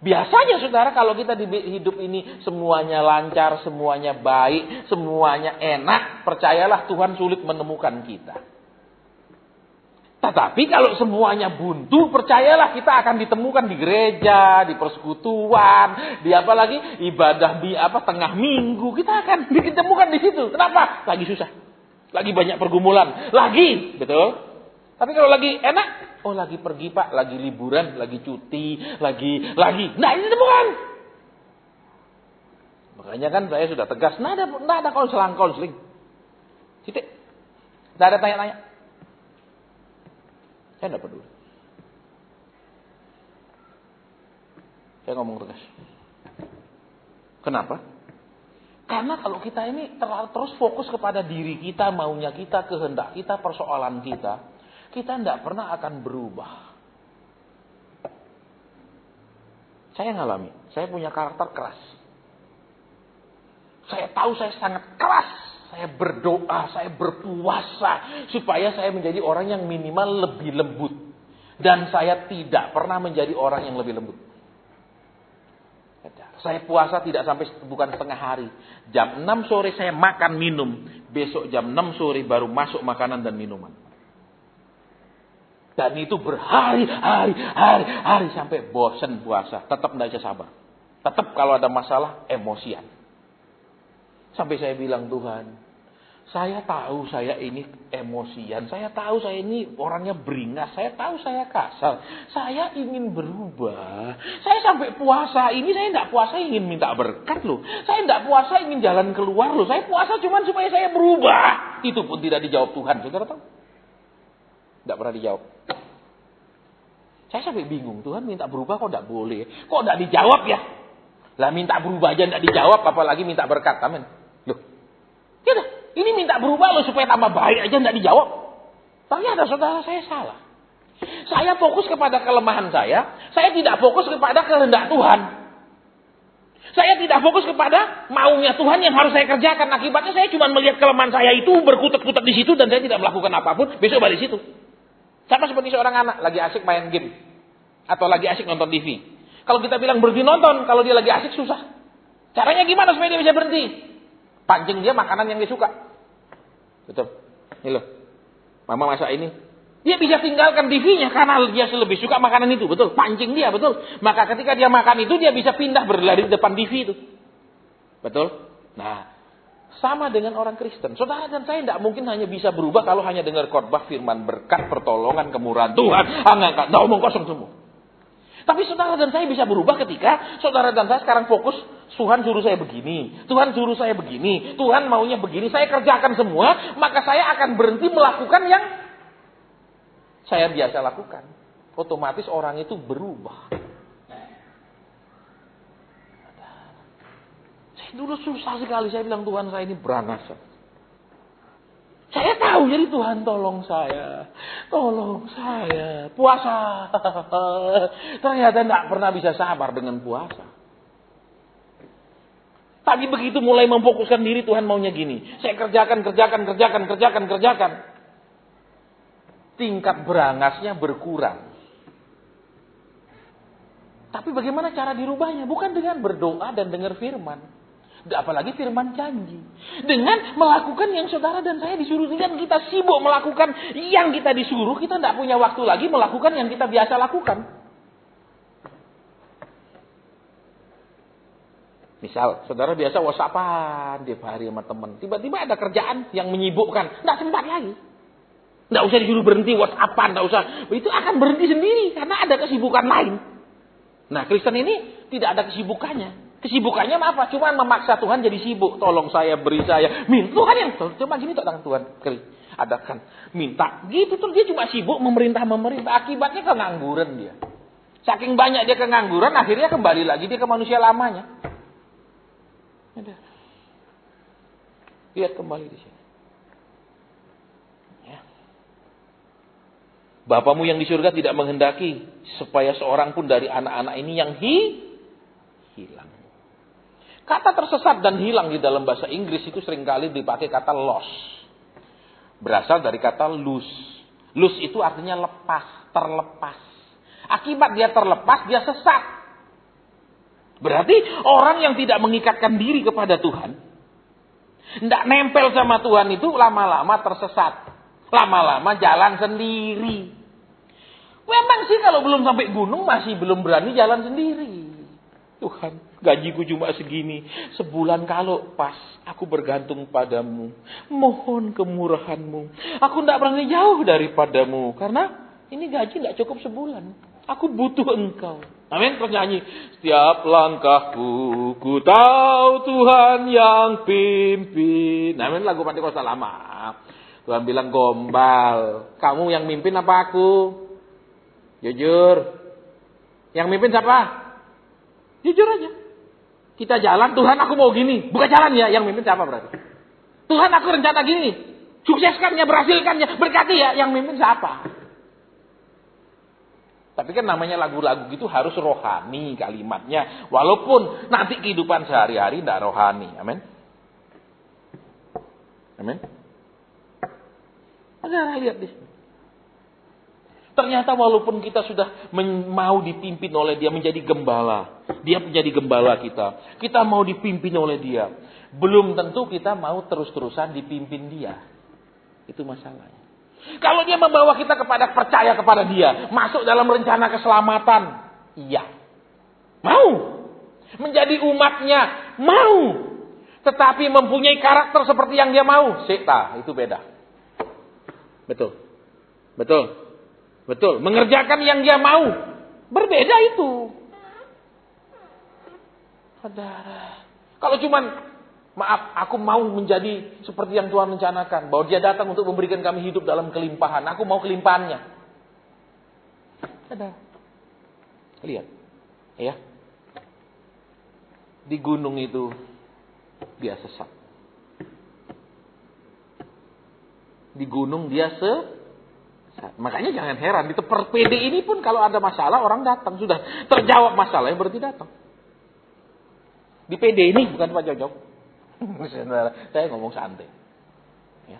biasanya saudara kalau kita di hidup ini semuanya lancar, semuanya baik, semuanya enak, percayalah Tuhan sulit menemukan kita. Tetapi kalau semuanya buntu, percayalah kita akan ditemukan di gereja, di persekutuan, di apa lagi, ibadah di tengah minggu, kita akan ditemukan di situ. Kenapa? Lagi susah, lagi banyak pergumulan, lagi, betul. Tapi kalau lagi enak, lagi pergi Pak, lagi liburan, lagi cuti, lagi. Nah ini ditemukan. Makanya kan saya sudah tegas, nggak ada konseling. Titik, nggak ada tanya-tanya. Saya tidak peduli. Saya ngomong tegas. Kenapa? Karena kalau kita ini terus fokus kepada diri kita, maunya kita, kehendak kita, persoalan kita tidak pernah akan berubah. Saya ngalami, saya punya karakter keras. Saya tahu saya sangat keras. Saya berdoa, saya berpuasa supaya saya menjadi orang yang minimal lebih lembut. Dan saya tidak pernah menjadi orang yang lebih lembut. Saya puasa tidak sampai bukan setengah hari. Jam 6 sore saya makan minum. Besok jam 6 sore baru masuk makanan dan minuman. Dan itu berhari-hari sampai bosan puasa. Tetap tidak bisa sabar. Tetap kalau ada masalah emosian. Sampai saya bilang, Tuhan, saya tahu saya ini emosian. Saya tahu saya ini orangnya beringas. Saya tahu saya kasar. Saya ingin berubah. Saya sampai puasa ini, saya tidak puasa ingin minta berkat loh. Saya tidak puasa ingin jalan keluar loh. Saya puasa cuma supaya saya berubah. Itu pun tidak dijawab Tuhan. Saudara tahu? Tidak pernah dijawab. Saya sampai bingung. Tuhan minta berubah kok tidak boleh. Kok tidak dijawab ya? Lah minta berubah aja tidak dijawab. Apalagi minta berkat. Amin. Loh, ya dah, ini minta berubah loh supaya tambah baik aja tidak dijawab. Ternyata saudara saya salah. Saya fokus kepada kelemahan saya tidak fokus kepada kehendak Tuhan. Saya tidak fokus kepada maunya Tuhan yang harus saya kerjakan. Akibatnya saya cuma melihat kelemahan saya itu berkutat-kutat di situ dan saya tidak melakukan apapun. Besok balik situ. Sama seperti seorang anak lagi asik main game atau lagi asik nonton TV. Kalau kita bilang berhenti nonton, kalau dia lagi asik susah. Caranya gimana supaya dia bisa berhenti? Pancing dia makanan yang dia suka. Betul. Ini loh. Mama masak ini. Dia bisa tinggalkan TV-nya karena dia lebih suka makanan itu. Betul. Pancing dia. Betul. Maka ketika dia makan itu, dia bisa pindah berlari di depan TV itu. Betul. Nah, sama dengan orang Kristen. Saudara dan saya tidak mungkin hanya bisa berubah kalau hanya dengar khotbah firman berkat, pertolongan, kemurahan Tuhan. Enggak. Omong kosong semua. Tapi saudara dan saya bisa berubah ketika saudara dan saya sekarang fokus, Tuhan suruh saya begini, Tuhan suruh saya begini, Tuhan maunya begini, saya kerjakan semua, maka saya akan berhenti melakukan yang saya biasa lakukan. Otomatis orang itu berubah. Saya dulu susah sekali, saya bilang Tuhan saya ini berangasan. Saya tahu, jadi Tuhan tolong saya. Puasa. Ternyata tidak pernah bisa sabar dengan puasa. Tapi begitu mulai memfokuskan diri, Tuhan maunya gini. Saya kerjakan. Tingkat berangasnya berkurang. Tapi bagaimana cara dirubahnya? Bukan dengan berdoa dan dengar firman. Apalagi firman janji. Dengan melakukan yang saudara dan saya disuruh. Dan kita sibuk melakukan yang kita disuruh. Kita tidak punya waktu lagi melakukan yang kita biasa lakukan. Misal, saudara biasa whatsappan tiap hari sama teman. Tiba-tiba ada kerjaan yang menyibukkan. Tidak sempat lagi. Tidak usah disuruh berhenti whatsappan. Tidak usah. Itu akan berhenti sendiri. Karena ada kesibukan lain. Nah, Kristen ini tidak ada kesibukannya. Kesibukannya apa? Cuma memaksa Tuhan jadi sibuk. Tolong saya, beri saya. Minta Tuhan yang cuma gini tangan Tuhan. Adakan. Minta. Gitu tuh dia cuma sibuk memerintah. Akibatnya kengangguran dia. Saking banyak dia kengangguran, akhirnya kembali lagi dia ke manusia lamanya. Lihat kembali di sini. Ya. Bapamu yang di surga tidak menghendaki supaya seorang pun dari anak-anak ini yang hilang. Kata tersesat dan hilang di dalam bahasa Inggris itu seringkali dipakai kata lost. Berasal dari kata lose. Lose itu artinya lepas, terlepas. Akibat dia terlepas, dia sesat. Berarti orang yang tidak mengikatkan diri kepada Tuhan, tidak nempel sama Tuhan itu lama-lama tersesat. Lama-lama jalan sendiri. Memang sih kalau belum sampai gunung masih belum berani jalan sendiri. Tuhan, gajiku cuma segini. Sebulan kalau pas, aku bergantung padamu. Mohon kemurahanmu. Aku tidak berani jauh daripadamu. Karena ini gaji tidak cukup sebulan. Aku butuh engkau. Amin, terus nyanyi. Setiap langkahku, ku tahu Tuhan yang pimpin. Amin, lagu Pantekosta lama. Tuhan bilang, gombal. Kamu yang mimpin apa aku? Jujur. Yang mimpin siapa? Jujur aja. Kita jalan, Tuhan aku mau gini. Bukan jalan ya, yang mimpin siapa berarti? Tuhan aku rencana gini. Sukseskannya, berhasilkannya, berkati ya. Yang mimpin siapa? Tapi kan namanya lagu-lagu gitu harus rohani kalimatnya. Walaupun nanti kehidupan sehari-hari tidak rohani. Amin. Amin. Saudara lihat di sini. Ternyata walaupun kita sudah mau dipimpin oleh dia menjadi gembala. Dia menjadi gembala kita. Kita mau dipimpin oleh dia. Belum tentu kita mau terus-terusan dipimpin dia. Itu masalahnya. Kalau dia membawa kita kepada percaya kepada dia. Masuk dalam rencana keselamatan. Iya. Mau. Menjadi umatnya. Mau. Tetapi mempunyai karakter seperti yang dia mau. Sekta. Itu beda. Betul. Betul. Betul. Mengerjakan yang dia mau. Berbeda itu. Saudara. Kalau cuman, maaf, aku mau menjadi seperti yang Tuhan rencanakan. Bahwa dia datang untuk memberikan kami hidup dalam kelimpahan. Aku mau kelimpahannya. Saudara. Lihat. Ya. Di gunung itu, dia sesat. Di gunung dia sesat. Makanya jangan heran. Di tempat PD ini pun kalau ada masalah orang datang. Sudah terjawab masalahnya berarti datang. Di PD ini bukan Pak Jojok. Saya ngomong santai. Ya.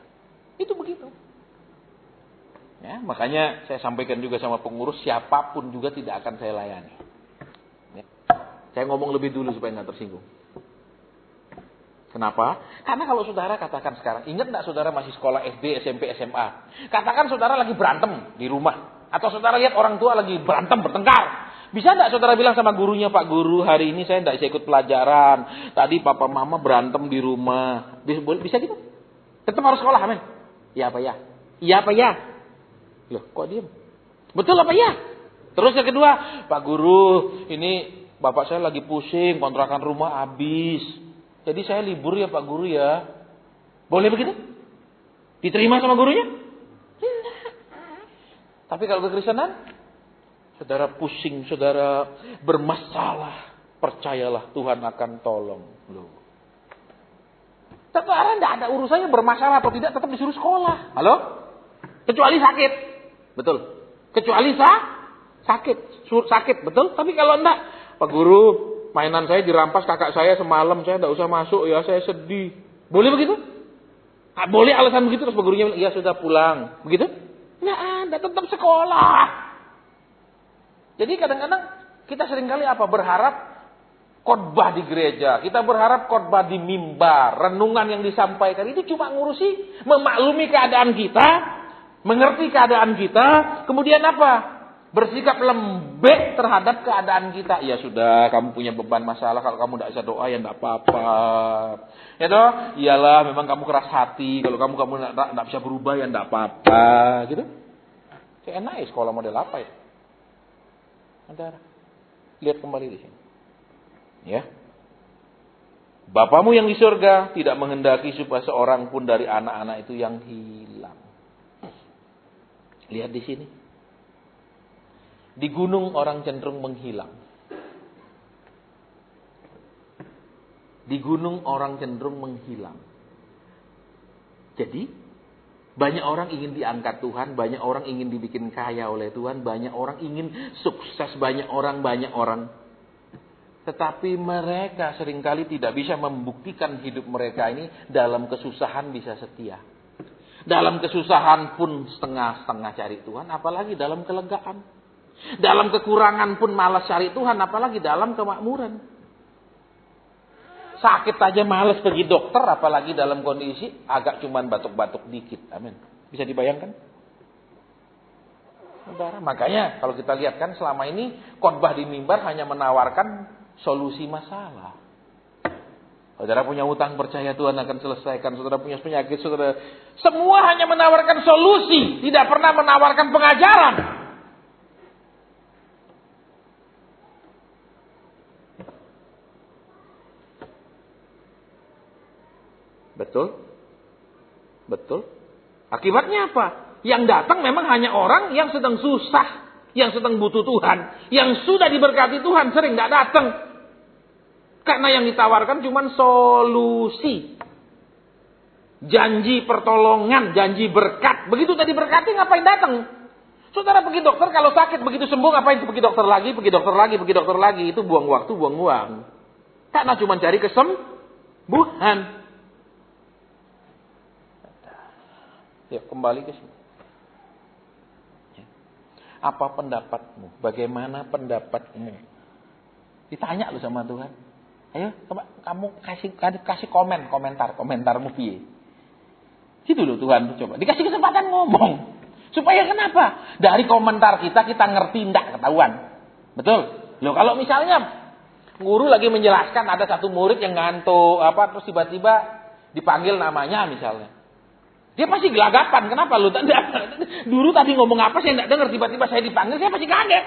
Itu begitu. Ya, makanya saya sampaikan juga sama pengurus. Siapapun juga tidak akan saya layani. Ya. Saya ngomong lebih dulu supaya nggak tersinggung. Kenapa? Karena kalau saudara katakan sekarang, ingat nggak saudara masih sekolah SD, SMP, SMA? Katakan saudara lagi berantem di rumah. Atau saudara lihat orang tua lagi berantem, bertengkar. Bisa nggak saudara bilang sama gurunya, Pak Guru, hari ini saya nggak bisa ikut pelajaran. Tadi papa mama berantem di rumah. Bisa gitu? Tetap harus sekolah, amin? Iya apa ya? Iya apa ya? Loh, kok diem? Betul apa ya? Terus yang kedua, Pak Guru, ini bapak saya lagi pusing, kontrakan rumah habis. Jadi saya libur ya Pak Guru ya. Boleh begitu? Diterima sama gurunya? Tidak. Tapi kalau kekristenan, saudara pusing, saudara bermasalah, percayalah Tuhan akan tolong. Loh. Saudara tidak ada urusannya bermasalah atau tidak, tetap disuruh sekolah. Halo? Kecuali sakit. Betul. Kecuali sakit. Sakit, betul. Tapi kalau enggak, Pak Guru, mainan saya dirampas kakak saya semalam, saya tidak usah masuk ya, saya sedih. Boleh begitu? Nah, boleh alasan begitu, terus gurunya bilang, iya sudah pulang. Begitu? Nggak ada, tetap sekolah. Jadi kadang-kadang kita seringkali apa? Berharap khotbah di gereja. Kita berharap khotbah di mimbar. Renungan yang disampaikan itu cuma ngurusi, memaklumi keadaan kita, mengerti keadaan kita, kemudian apa? Bersikap lembek terhadap keadaan kita. Ya sudah, kamu punya beban masalah. Kalau kamu tidak bisa doa, ya tidak apa-apa. Ya toh? Iyalah, memang kamu keras hati. Kalau kamu tidak bisa berubah, ya tidak apa-apa. Gitu. Kayak enak ya sekolah model apa ya? Saudara, lihat kembali di sini. Ya. Bapamu yang di surga tidak menghendaki supaya seorang pun dari anak-anak itu yang hilang. Lihat di sini. Di gunung orang cenderung menghilang. Di gunung orang cenderung menghilang. Jadi, banyak orang ingin diangkat Tuhan, banyak orang ingin dibikin kaya oleh Tuhan, banyak orang ingin sukses, banyak orang. Tetapi mereka seringkali tidak bisa membuktikan hidup mereka ini dalam kesusahan bisa setia. Dalam kesusahan pun setengah-setengah cari Tuhan, apalagi dalam kelegaan. Dalam kekurangan pun malas cari Tuhan, apalagi dalam kemakmuran. Sakit aja malas pergi dokter, apalagi dalam kondisi agak cuman batuk-batuk dikit. Amin. Bisa dibayangkan? Saudara, makanya kalau kita lihat kan selama ini khotbah di mimbar hanya menawarkan solusi masalah. Saudara punya utang, percaya Tuhan akan selesaikan. Saudara punya penyakit, saudara. Semua hanya menawarkan solusi, tidak pernah menawarkan pengajaran. Betul? Betul? Akibatnya apa? Yang datang memang hanya orang yang sedang susah, yang sedang butuh Tuhan, yang sudah diberkati Tuhan, sering tidak datang. Karena yang ditawarkan cuma solusi. Janji pertolongan, janji berkat. Begitu tadi berkati, ngapain datang? Saudara pergi dokter, kalau sakit begitu sembuh, ngapain pergi dokter lagi, pergi dokter lagi, pergi dokter lagi. Itu buang waktu, buang uang. Karena cuma cari kesembuhan. Ya, kembali ke sini. Apa pendapatmu? Bagaimana pendapatmu? Ditanya lu sama Tuhan. Ayo, coba kamu kasih komentarmu piye. Gitu loh Tuhan, coba. Dikasih kesempatan ngomong. Supaya kenapa? Dari komentar kita ngerti ndak ketahuan. Betul? Loh kalau misalnya guru lagi menjelaskan ada satu murid yang ngantuk terus tiba-tiba dipanggil namanya misalnya. Dia pasti gelagapan. Kenapa lu? Dulu tadi ngomong apa saya enggak dengar, tiba-tiba saya dipanggil, saya pasti kaget.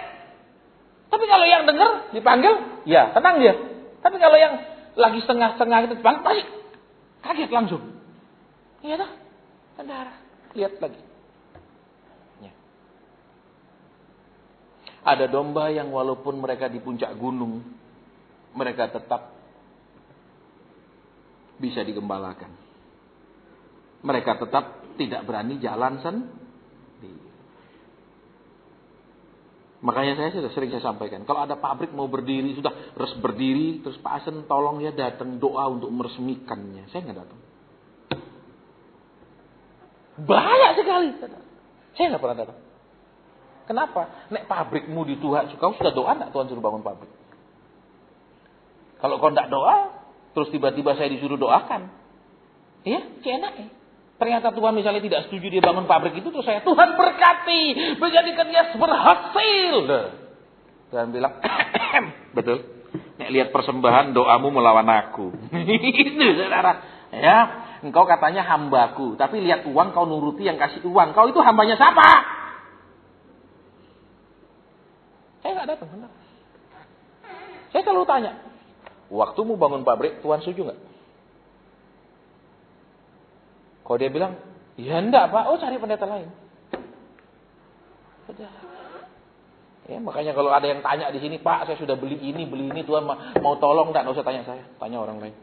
Tapi kalau yang dengar dipanggil, ya tenang dia. Tapi kalau yang lagi setengah-setengah itu dipanggil, pasti kaget langsung. Iya dah. Saudara, lihat lagi. Ya. Ada domba yang walaupun mereka di puncak gunung, mereka tetap bisa digembalakan. Mereka tetap tidak berani jalan sendiri. Makanya saya sudah sering sampaikan, kalau ada pabrik mau berdiri, sudah harus berdiri, terus Pak Asen tolong ya datang doa untuk meresmikannya. Saya nggak datang. Banyak sekali. Saya nggak pernah datang. Kenapa? Nek pabrikmu di Tuhan, kau sudah doa nggak Tuhan suruh bangun pabrik? Kalau kau nggak doa, terus tiba-tiba saya disuruh doakan, iya, enak ya. Ternyata Tuhan misalnya tidak setuju dia bangun pabrik itu, terus saya, Tuhan berkati, menjadikan dia berhasil. Tuhan bilang, betul. Nek lihat persembahan doamu melawan aku. Itu saudara. Ya, engkau katanya hambaku, tapi lihat uang kau nuruti yang kasih uang. Kau itu hambanya siapa? Saya nggak datang, benar. Saya selalu tanya, waktumu bangun pabrik, Tuhan setuju nggak? Kalau dia bilang, ya enggak Pak, cari pendeta lain. Ya, makanya kalau ada yang tanya di sini, Pak, saya sudah beli ini, Tuhan mau tolong enggak usah tanya saya, tanya orang lain.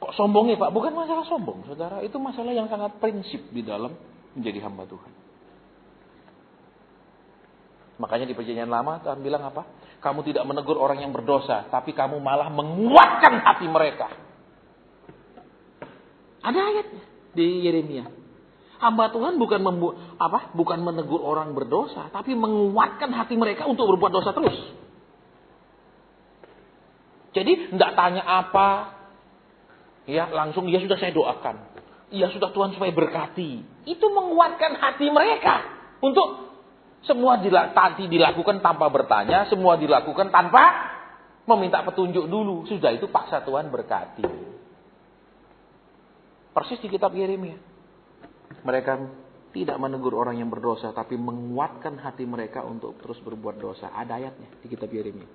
Kok sombongnya Pak? Bukan masalah sombong, saudara. Itu masalah yang sangat prinsip di dalam menjadi hamba Tuhan. Makanya di perjanjian lama Tuhan bilang apa? Kamu tidak menegur orang yang berdosa, tapi kamu malah menguatkan hati mereka. Ada ayatnya di Yeremia. Hamba Tuhan bukan menegur orang berdosa, tapi menguatkan hati mereka untuk berbuat dosa terus. Jadi tidak tanya apa, ya langsung ya sudah saya doakan, ya sudah Tuhan supaya berkati. Itu menguatkan hati mereka untuk semua dilakukan tanpa bertanya, semua dilakukan tanpa meminta petunjuk dulu. Sudah itu paksa Tuhan berkati. Persis di kitab Yeremia. Mereka tidak menegur orang yang berdosa, tapi menguatkan hati mereka untuk terus berbuat dosa. Ada ayatnya di kitab Yeremia.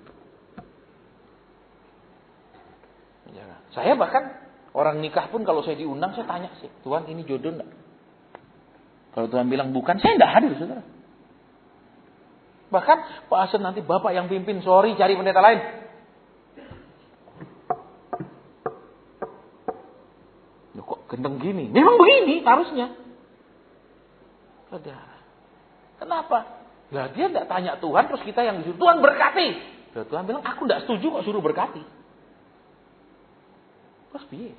Saya bahkan orang nikah pun kalau saya diundang, saya tanya sih, Tuhan ini jodoh enggak? Kalau Tuhan bilang bukan, saya enggak hadir, saudara. Bahkan Pak Asen nanti Bapak yang pimpin, sorry cari pendeta lain. Gendeng gini. Memang begini harusnya. Saudara. Kenapa? Lah dia tidak tanya Tuhan, terus kita yang disuruh Tuhan berkati. Lah Tuhan bilang aku tidak setuju kok suruh berkati. Terus piye?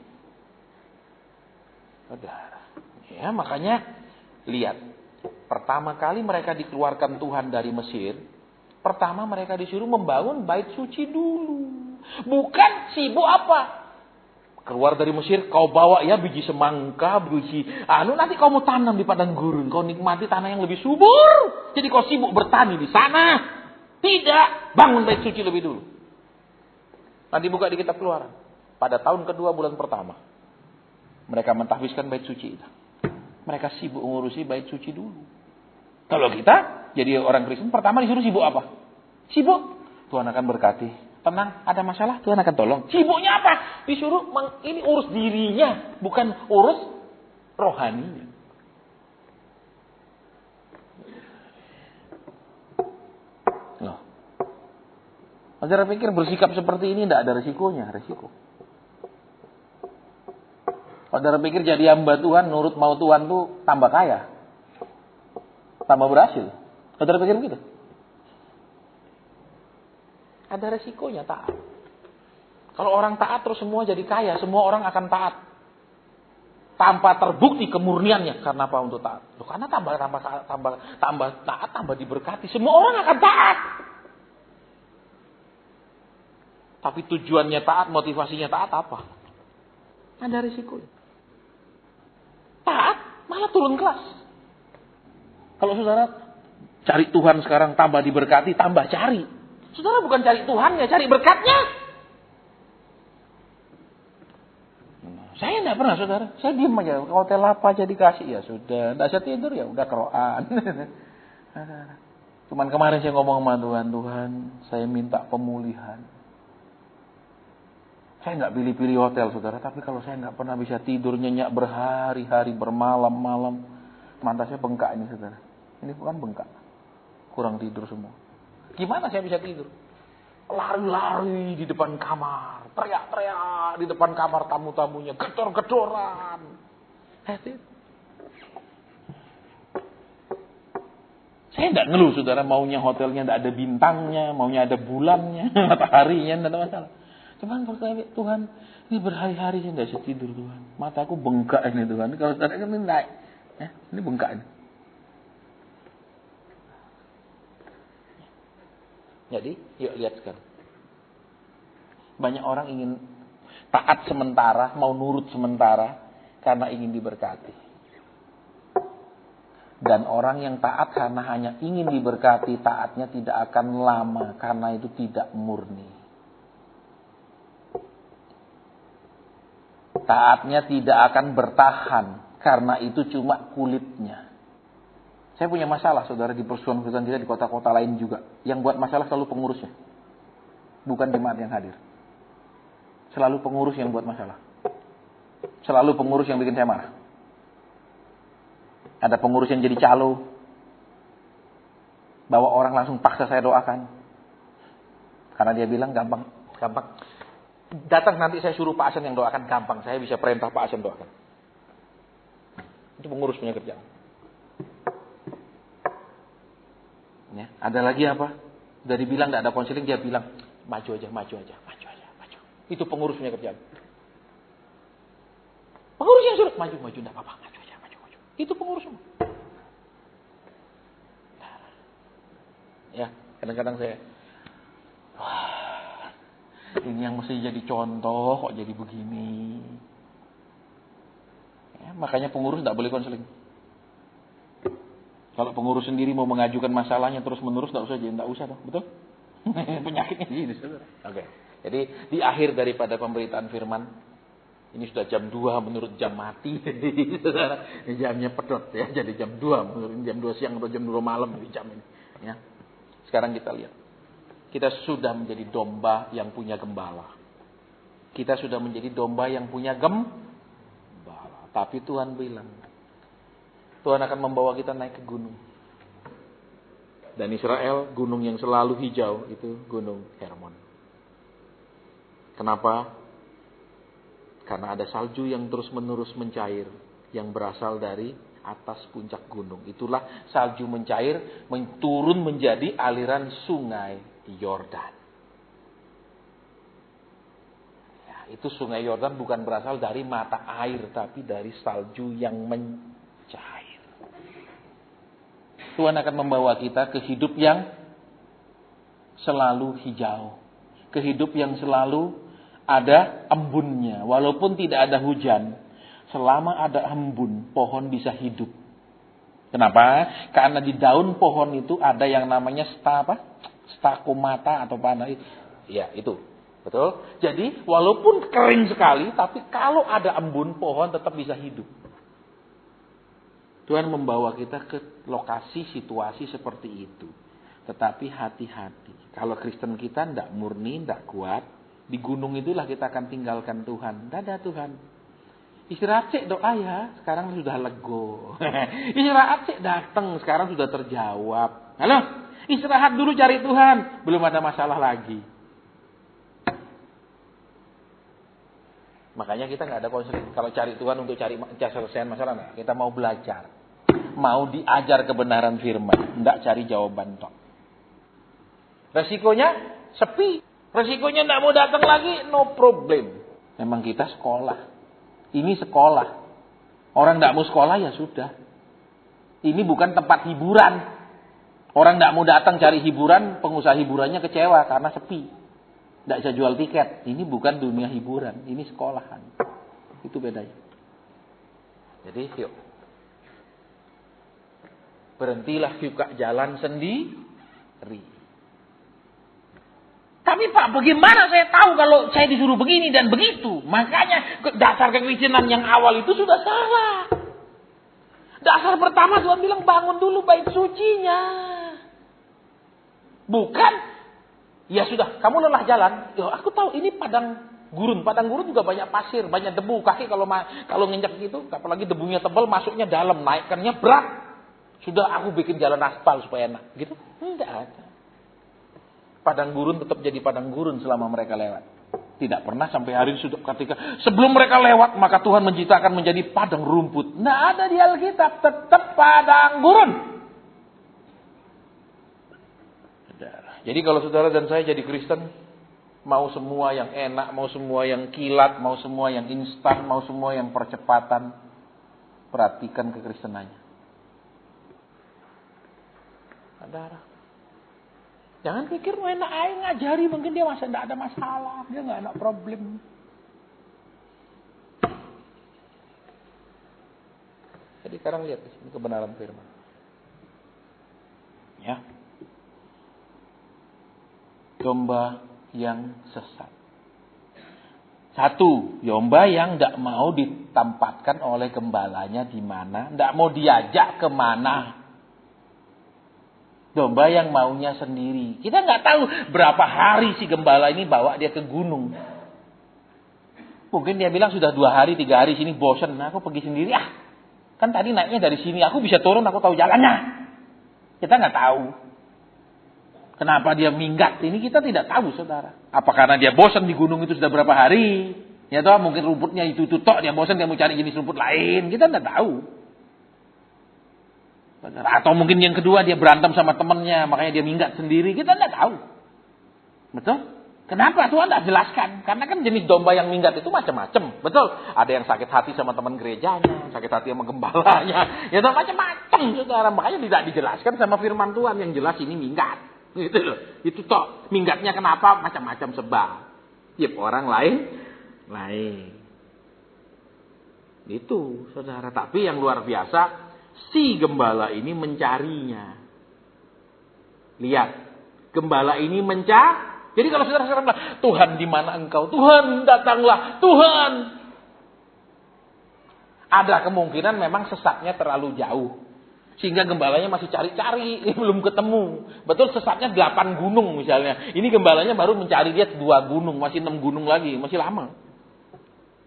Saudara. Ya makanya lihat. Pertama kali mereka dikeluarkan Tuhan dari Mesir, pertama mereka disuruh membangun bait suci dulu. Bukan sibuk apa? Keluar dari Mesir, kau bawa ya biji semangka, biji nanti kau mau tanam di padang gurun, kau nikmati tanah yang lebih subur. Jadi kau sibuk bertani di sana. Tidak, bangun bait suci lebih dulu. Nanti buka di kitab Keluaran. Pada tahun kedua bulan pertama, mereka mentahbiskan bait suci itu. Mereka sibuk ngurusi bait suci dulu. Kalau kita jadi orang Kristen, pertama disuruh sibuk apa? Sibuk. Tuhan akan berkati. Tenang, ada masalah, Tuhan akan tolong. Sibuknya apa? Disuruh ini urus dirinya, bukan urus rohaninya. Loh. Saudara pikir bersikap seperti ini tidak ada resikonya? Resiko. Saudara pikir jadi hamba Tuhan, nurut mau Tuhan tuh tambah kaya, tambah berhasil? Saudara pikir begitu? Ada resikonya taat. Kalau orang taat terus semua jadi kaya, semua orang akan taat. Tanpa terbukti kemurniannya. Karena apa untuk taat? Loh, karena tambah taat, tambah diberkati. Semua orang akan taat. Tapi tujuannya taat, motivasinya taat apa? Ada risikonya. Taat malah turun kelas. Kalau saudara cari Tuhan sekarang tambah diberkati, tambah cari. Saudara bukan cari Tuhannya, cari berkatnya. Saya tidak pernah, saudara. Saya diam aja. Hotel apa aja dikasih, ya sudah. Tidak bisa tidur, ya udah keroan. Cuman kemarin saya ngomong sama Tuhan, saya minta pemulihan. Saya nggak pilih-pilih hotel, saudara. Tapi kalau saya nggak pernah bisa tidur nyenyak berhari-hari, bermalam-malam, mata saya bengkak ini, saudara. Ini bukan bengkak. Kurang tidur semua. Gimana saya bisa tidur? Lari-lari di depan kamar, teriak-teriak di depan kamar tamu-tamunya, gedor-gedoran. Saya tidak ngeluh, saudara, maunya hotelnya tidak ada bintangnya, maunya ada bulannya, mataharinya, tidak ada masalah. Cuman percaya Tuhan, ini berhari-hari saya tidak bisa tidur, Tuhan. Mataku bengkak ini, Tuhan. Kalau saudara kan ini naik, ini bengkak ini. Jadi, yuk lihat sekarang. Banyak orang ingin taat sementara, mau nurut sementara, karena ingin diberkati. Dan orang yang taat karena hanya ingin diberkati, taatnya tidak akan lama, karena itu tidak murni. Taatnya tidak akan bertahan, karena itu cuma kulitnya. Saya punya masalah, saudara, di persoalan kita di kota-kota lain juga. Yang buat masalah selalu pengurusnya. Bukan jemaat yang hadir. Selalu pengurus yang buat masalah. Selalu pengurus yang bikin saya marah. Ada pengurus yang jadi calo. Bawa orang langsung paksa saya doakan. Karena dia bilang gampang. Datang nanti saya suruh Pak Asen yang doakan, gampang. Saya bisa perintah Pak Asen doakan. Itu pengurus punya kerjaan. Ya, ada lagi apa? Udah dibilang tidak ada konseling, dia bilang maju aja. Itu pengurus punya kerjaan. Pengurus yang suruh maju, tidak apa-apa, maju aja. Itu pengurus semua. Ya, kadang-kadang saya, ini yang mesti jadi contoh kok jadi begini. Ya, makanya pengurus tidak boleh konseling. Kalau pengurus sendiri mau mengajukan masalahnya terus-menerus, tidak usah dong, betul? Penyakitnya gini, saudara. Oke. Jadi di akhir daripada pemberitaan firman, ini sudah jam 2 menurut jam mati, saudara. Jamnya pedot ya, jadi jam 2 menurut jam 2 siang atau jam 2 malam di jam ini. Ya. Sekarang kita lihat, kita sudah menjadi domba yang punya gembala. Kita sudah menjadi domba yang punya gembala. Tapi Tuhan bilang, Tuhan akan membawa kita naik ke gunung. Dan Israel, gunung yang selalu hijau, itu gunung Hermon. Kenapa? Karena ada salju yang terus-menerus mencair, yang berasal dari atas puncak gunung. Itulah salju mencair, turun menjadi aliran sungai Yordan. Ya, itu sungai Yordan bukan berasal dari mata air, tapi dari salju yang mencair. Tuhan akan membawa kita ke hidup yang selalu hijau. Ke hidup yang selalu ada embunnya. Walaupun tidak ada hujan, selama ada embun, pohon bisa hidup. Kenapa? Karena di daun pohon itu ada yang namanya stakomata atau apa? Ya, itu. Betul? Jadi, walaupun kering sekali, tapi kalau ada embun, pohon tetap bisa hidup. Tuhan membawa kita ke lokasi, situasi seperti itu. Tetapi hati-hati. Kalau Kristen kita tidak murni, tidak kuat, di gunung itulah kita akan tinggalkan Tuhan. Dadah Tuhan. Istirahat cek doa ya, sekarang sudah lego. Istirahat cek datang, sekarang sudah terjawab. Halo, istirahat dulu cari Tuhan, belum ada masalah lagi. Makanya kita nggak ada konseling. Kalau cari Tuhan untuk cari selesaian masalah, enggak. Kita mau belajar, mau diajar kebenaran firman, enggak cari jawaban tok. Resikonya sepi, resikonya enggak mau datang lagi, no problem. Memang kita sekolah. Ini sekolah. Orang tidak mau sekolah ya sudah. Ini bukan tempat hiburan. Orang tidak mau datang cari hiburan, pengusaha hiburannya kecewa karena sepi. Tidak bisa jual tiket. Ini bukan dunia hiburan. Ini sekolahan. Itu bedanya. Jadi yuk. Berhentilah buka jalan sendiri. Tapi Pak, bagaimana saya tahu kalau saya disuruh begini dan begitu? Makanya dasar kekristenan yang awal itu sudah salah. Dasar pertama Tuhan bilang bangun dulu bait sucinya. Bukan, ya sudah, kamu lelah jalan. Ya, aku tahu ini padang gurun. Padang gurun juga banyak pasir, banyak debu. Kaki kalau nginjak gitu, apalagi debunya tebal, masuknya dalam, naikkannya berat. Sudah aku bikin jalan aspal supaya enak. Gitu? Enggak ada. Padang gurun tetap jadi padang gurun selama mereka lewat. Tidak pernah sampai hari ini sudah ketika sebelum mereka lewat maka Tuhan menciptakan menjadi padang rumput. Tidak ada di Alkitab, tetap padang gurun. Jadi kalau saudara dan saya jadi Kristen, mau semua yang enak, mau semua yang kilat, mau semua yang instan, mau semua yang percepatan, perhatikan kekristenannya. Saudara. Jangan pikir enak aja ngajari, mungkin dia masa tidak ada masalah, dia nggak ada problem. Jadi sekarang lihat di sini kebenaran firman. Ya. Domba yang sesat. Satu, domba yang tidak mau ditempatkan oleh gembalanya di mana, tidak mau diajak kemana. Domba yang maunya sendiri. Kita nggak tahu berapa hari si gembala ini bawa dia ke gunung. Mungkin dia bilang sudah 2 hari, 3 hari sini bosan. Aku pergi sendiri. Kan tadi naiknya dari sini. Aku bisa turun, aku tahu jalannya. Kita nggak tahu. Kenapa dia minggat? Ini kita tidak tahu, saudara. Apa karena dia bosan di gunung itu sudah berapa hari? Ya toh, mungkin rumputnya itu tok. Dia bosan, dia mau cari jenis rumput lain. Kita nggak tahu. Atau mungkin yang kedua dia berantem sama temannya, makanya dia minggat sendiri. Kita tidak tahu. Betul? Kenapa? Tuhan tidak jelaskan. Karena kan jenis domba yang minggat itu macam-macam. Betul? Ada yang sakit hati sama teman gerejanya, sakit hati sama gembalanya. Ya macam-macam, saudara. Makanya tidak dijelaskan sama firman Tuhan. Yang jelas ini minggat. Gitu loh. Itu toh. Minggatnya kenapa? Macam-macam sebab. Yep, orang lain. Itu, saudara. Tapi yang luar biasa, si gembala ini mencarinya. Lihat, gembala ini mencari. Jadi kalau saudara bilang, Tuhan di mana engkau? Tuhan datanglah, Tuhan. Ada kemungkinan memang sesatnya terlalu jauh. Sehingga gembalanya masih cari-cari, belum ketemu. Betul, sesatnya 8 gunung misalnya. Ini gembalanya baru mencari dia 2 gunung, masih 6 gunung lagi, masih lama.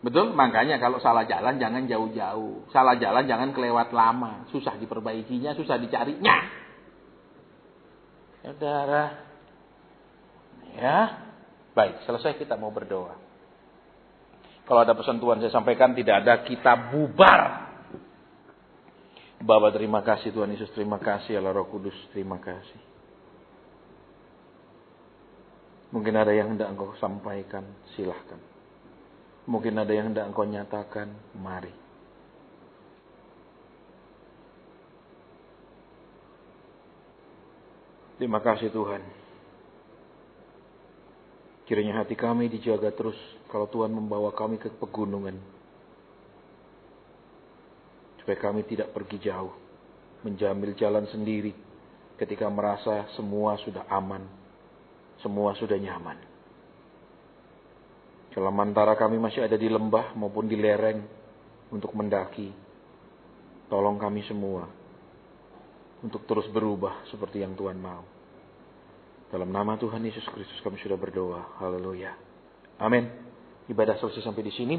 Betul? Makanya kalau salah jalan jangan jauh-jauh. Salah jalan jangan kelewat lama. Susah diperbaikinya, susah dicarinya. Saudara. Ya. Baik, selesai kita mau berdoa. Kalau ada pesan Tuhan saya sampaikan, tidak ada kita bubar. Bapa terima kasih, Tuhan Yesus terima kasih, Allah Roh Kudus terima kasih. Mungkin ada yang hendak Engkau sampaikan, silahkan. Mungkin ada yang hendak Engkau nyatakan, mari. Terima kasih Tuhan. Kiranya hati kami dijaga terus kalau Tuhan membawa kami ke pegunungan. Supaya kami tidak pergi jauh, menjambil jalan sendiri ketika merasa semua sudah aman, semua sudah nyaman. Sementara kami masih ada di lembah maupun di lereng untuk mendaki, tolong kami semua untuk terus berubah seperti yang Tuhan mau. Dalam nama Tuhan Yesus Kristus kami sudah berdoa. Haleluya. Amin. Ibadah selesai sampai di sini.